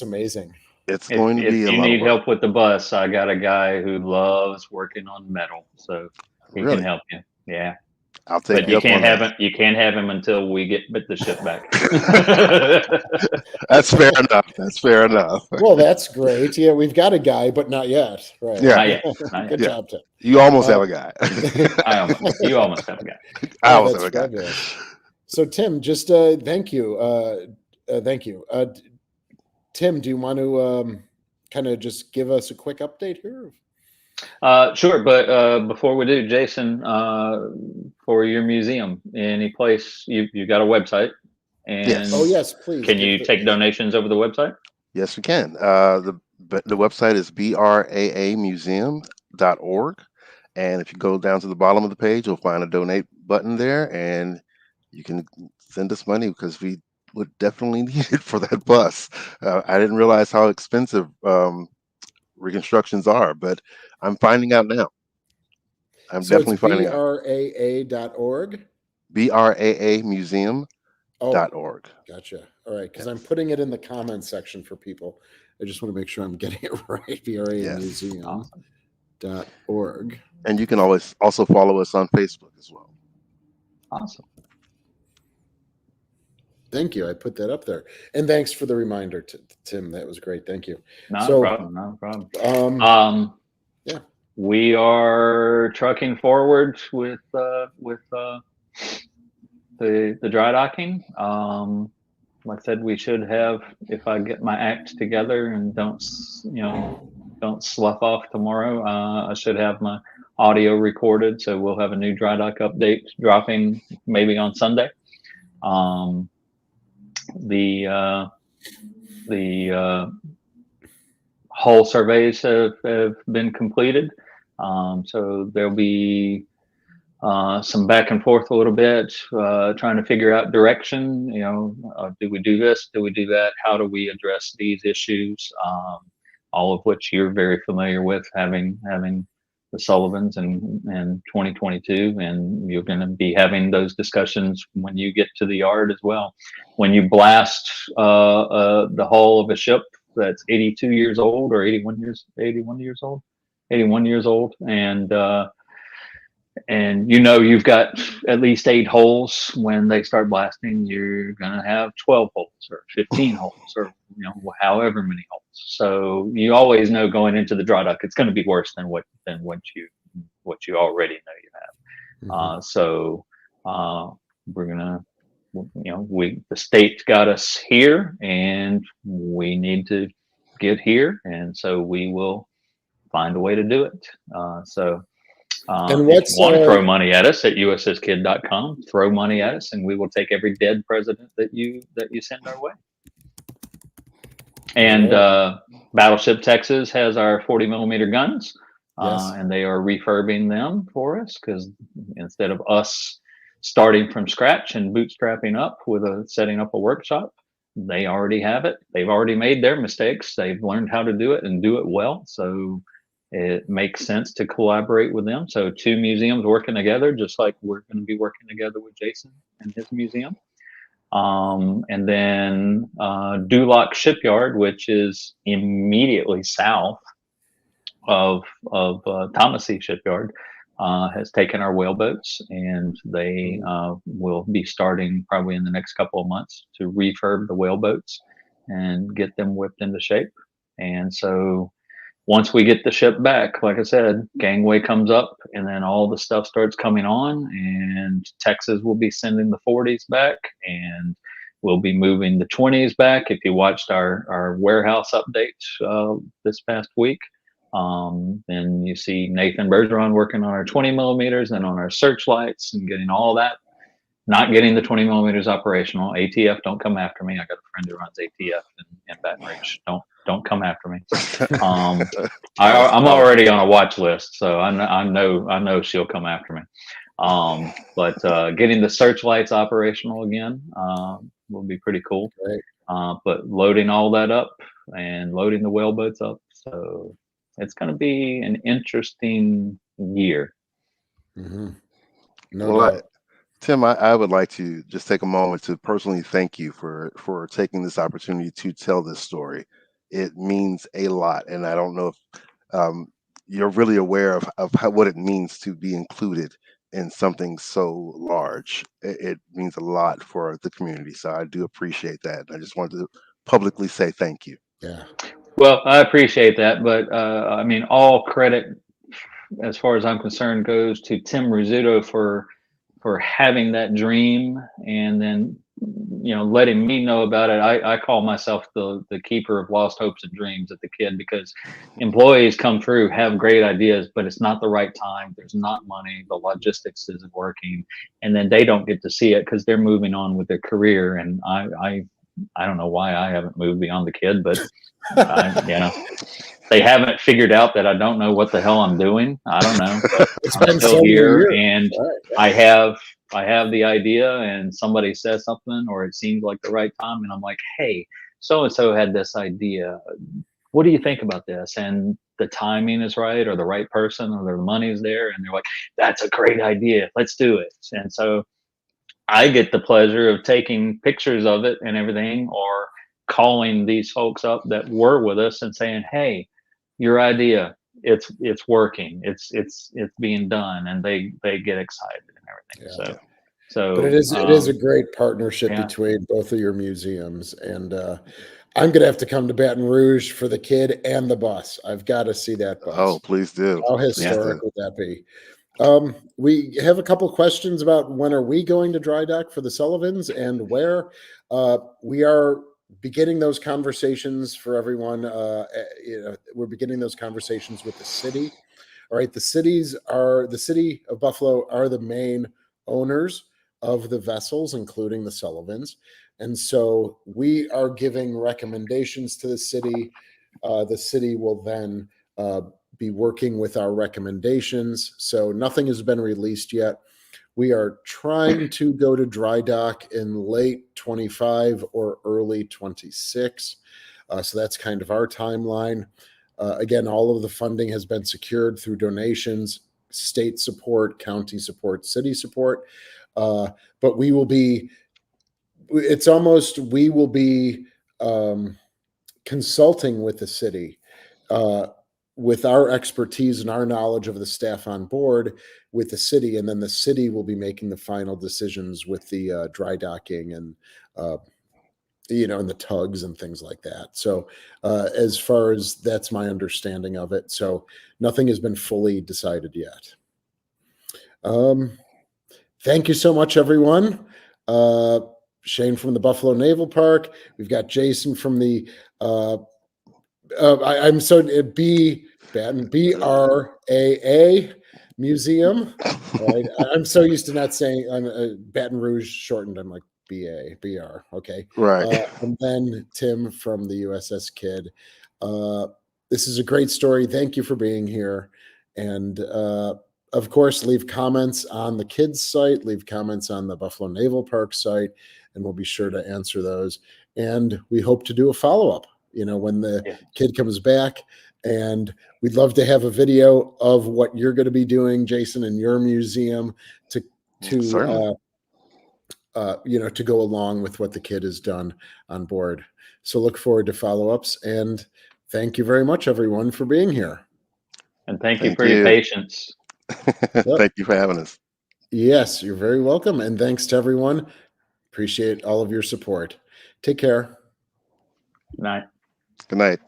amazing. It's going to be. If you need help with the bus, I got a guy who loves working on metal, so he can help you. Yeah, I'll take. But you can't have him. You can't have him until we get the ship back. That's fair enough. That's fair enough. Well, that's great. Yeah, we've got a guy, but not yet. Right. Yeah. Not yet. Good job, Tim. You almost have a guy. You almost have a guy. I almost have a guy. Fabulous. So, Tim, just thank you. Thank you. Tim, do you want to kind of just give us a quick update here? Sure, but before we do, Jason, for your museum, any place you got a website? And yes. Oh yes, please. Can you take donations over the website? Yes, we can. The website is braamuseum.org, And if you go down to the bottom of the page, you'll find a donate button there, and you can send us money because we would definitely need it for that bus. I didn't realize how expensive reconstructions are, but I'm finding out now. I'm So it's definitely finding out. BRAA.org. BRAAmuseum.org. Oh, gotcha. All right, because I'm putting it in the comments section for people. I just want to make sure I'm getting it right. BRAAmuseum.org. And you can always also follow us on Facebook as well. Awesome. Thank you. I put that up there. And thanks for the reminder, Tim. That was great. Thank you. Not a problem. Not a problem. Yeah. We are trucking forward with the dry docking. Like I said, we should have, if I get my act together and don't slough off tomorrow, I should have my audio recorded. So we'll have a new dry dock update dropping maybe on Sunday. The hull surveys have been completed. So there'll be some back and forth a little bit, trying to figure out direction. Do we do this? Do we do that? How do we address these issues? All of which you're very familiar with, having the Sullivans in 2022, and you're going to be having those discussions when you get to the yard as well. When you blast the hull of a ship that's 82 years old or 81 years old, and you've got at least 8 holes. When they start blasting, you're gonna have 12 holes or 15 holes or however many holes. So you always know going into the dry dock it's going to be worse than what you already know you have. Mhm. So we're gonna, the state got us here, and we need to get here, and so we will find a way to do it. And If what's you want to throw money at us at USSKIDD.com, throw money at us, and we will take every dead president that you send our way. And Battleship Texas has our 40mm guns, Yes. and they are refurbing them for us, because instead of us starting from scratch and bootstrapping up with setting up a workshop, they already have it. They've already made their mistakes. They've learned how to do it and do it well. So it makes sense to collaborate with them. So 2 museums working together, just like we're going to be working together with Jason and his museum. And then Duloc Shipyard, which is immediately south of Thomasy Shipyard, has taken our whaleboats, and they will be starting probably in the next couple of months to refurb the whaleboats and get them whipped into shape. And so once we get the ship back, like I said, gangway comes up, and then all the stuff starts coming on, and Texas will be sending the 40s back, and we'll be moving the 20s back. If you watched our warehouse update this past week, then you see Nathan Bergeron working on our 20mm and on our searchlights and getting all that. Not getting the 20mm operational. ATF, don't come after me. I got a friend who runs ATF in Baton Rouge. Don't come after me. I'm already on a watch list, so I know she'll come after me. But getting the searchlights operational again will be pretty cool. Right. But loading all that up and loading the whaleboats up, so it's going to be an interesting year. Mm-hmm. No doubt. Tim, I would like to just take a moment to personally thank you for taking this opportunity to tell this story. It means a lot, and I don't know if you're really aware of what it means to be included in something so large. It means a lot for the community, so I do appreciate that. I just wanted to publicly say thank you. Yeah. Well, I appreciate that, but I mean, all credit, as far as I'm concerned, goes to Tim Rizzuto for having that dream, and then letting me know about it. I call myself the keeper of lost hopes and dreams at the KIDD, because employees come through, have great ideas, but it's not the right time. There's not money. The logistics isn't working, and then they don't get to see it because they're moving on with their career. And I I don't know why I haven't moved beyond the kid, but they haven't figured out that I don't know what the hell I'm doing. I don't know, but It's I'm been still so many here, years. and Right. I have the idea, and somebody says something, or it seems like the right time, and I'm like, hey, so and so had this idea. What do you think about this? And the timing is right, or the right person, or the money's there, and they're like, that's a great idea. Let's do it. And so I get the pleasure of taking pictures of it and everything, or calling these folks up that were with us and saying, "Hey, your idea, it's working. It's being done," and they get excited and everything. Yeah. So, But so it is a great partnership yeah, between both of your museums, and I'm gonna have to come to Baton Rouge for the kid and the bus. I've got to see that Oh, bus. please do. How Please yeah. historic do. would that be? We have a couple questions about when are we going to dry dock for the Sullivans and where. We are beginning those conversations for everyone. We're beginning those conversations with the city. All right, the city of Buffalo are the main owners of the vessels, including the Sullivans. And so we are giving recommendations to the city. The city will then be working with our recommendations. So nothing has been released yet. We are trying to go to dry dock in late 25 or early 26. So that's kind of our timeline. Again, all of the funding has been secured through donations, state support, county support, city support. But we will be, it's almost, we will be consulting with the city with our expertise and our knowledge of the staff on board with the city. And then the city will be making the final decisions with the dry docking and and the tugs and things like that. So as far as that's my understanding of it. So nothing has been fully decided yet. Thank you so much, everyone. Shane from the Buffalo Naval Park. We've got Jason from the I'm so BRAA Museum. Right. I'm so used to not saying Baton Rouge shortened. I'm like BR. Okay. Right. And then Tim from the USS KIDD. This is a great story. Thank you for being here. And of course, leave comments on the kids site, leave comments on the Buffalo Naval Park site, and we'll be sure to answer those. And we hope to do a follow-up, when the kid comes back. And we'd love to have a video of what you're going to be doing, Jason, in your museum to go along with what the kid has done on board. So look forward to follow-ups, and thank you very much, everyone, for being here. And thank you for your patience. Thank you for having us. Yes, you're very welcome. And thanks to everyone. Appreciate all of your support. Take care. Good night. Good night.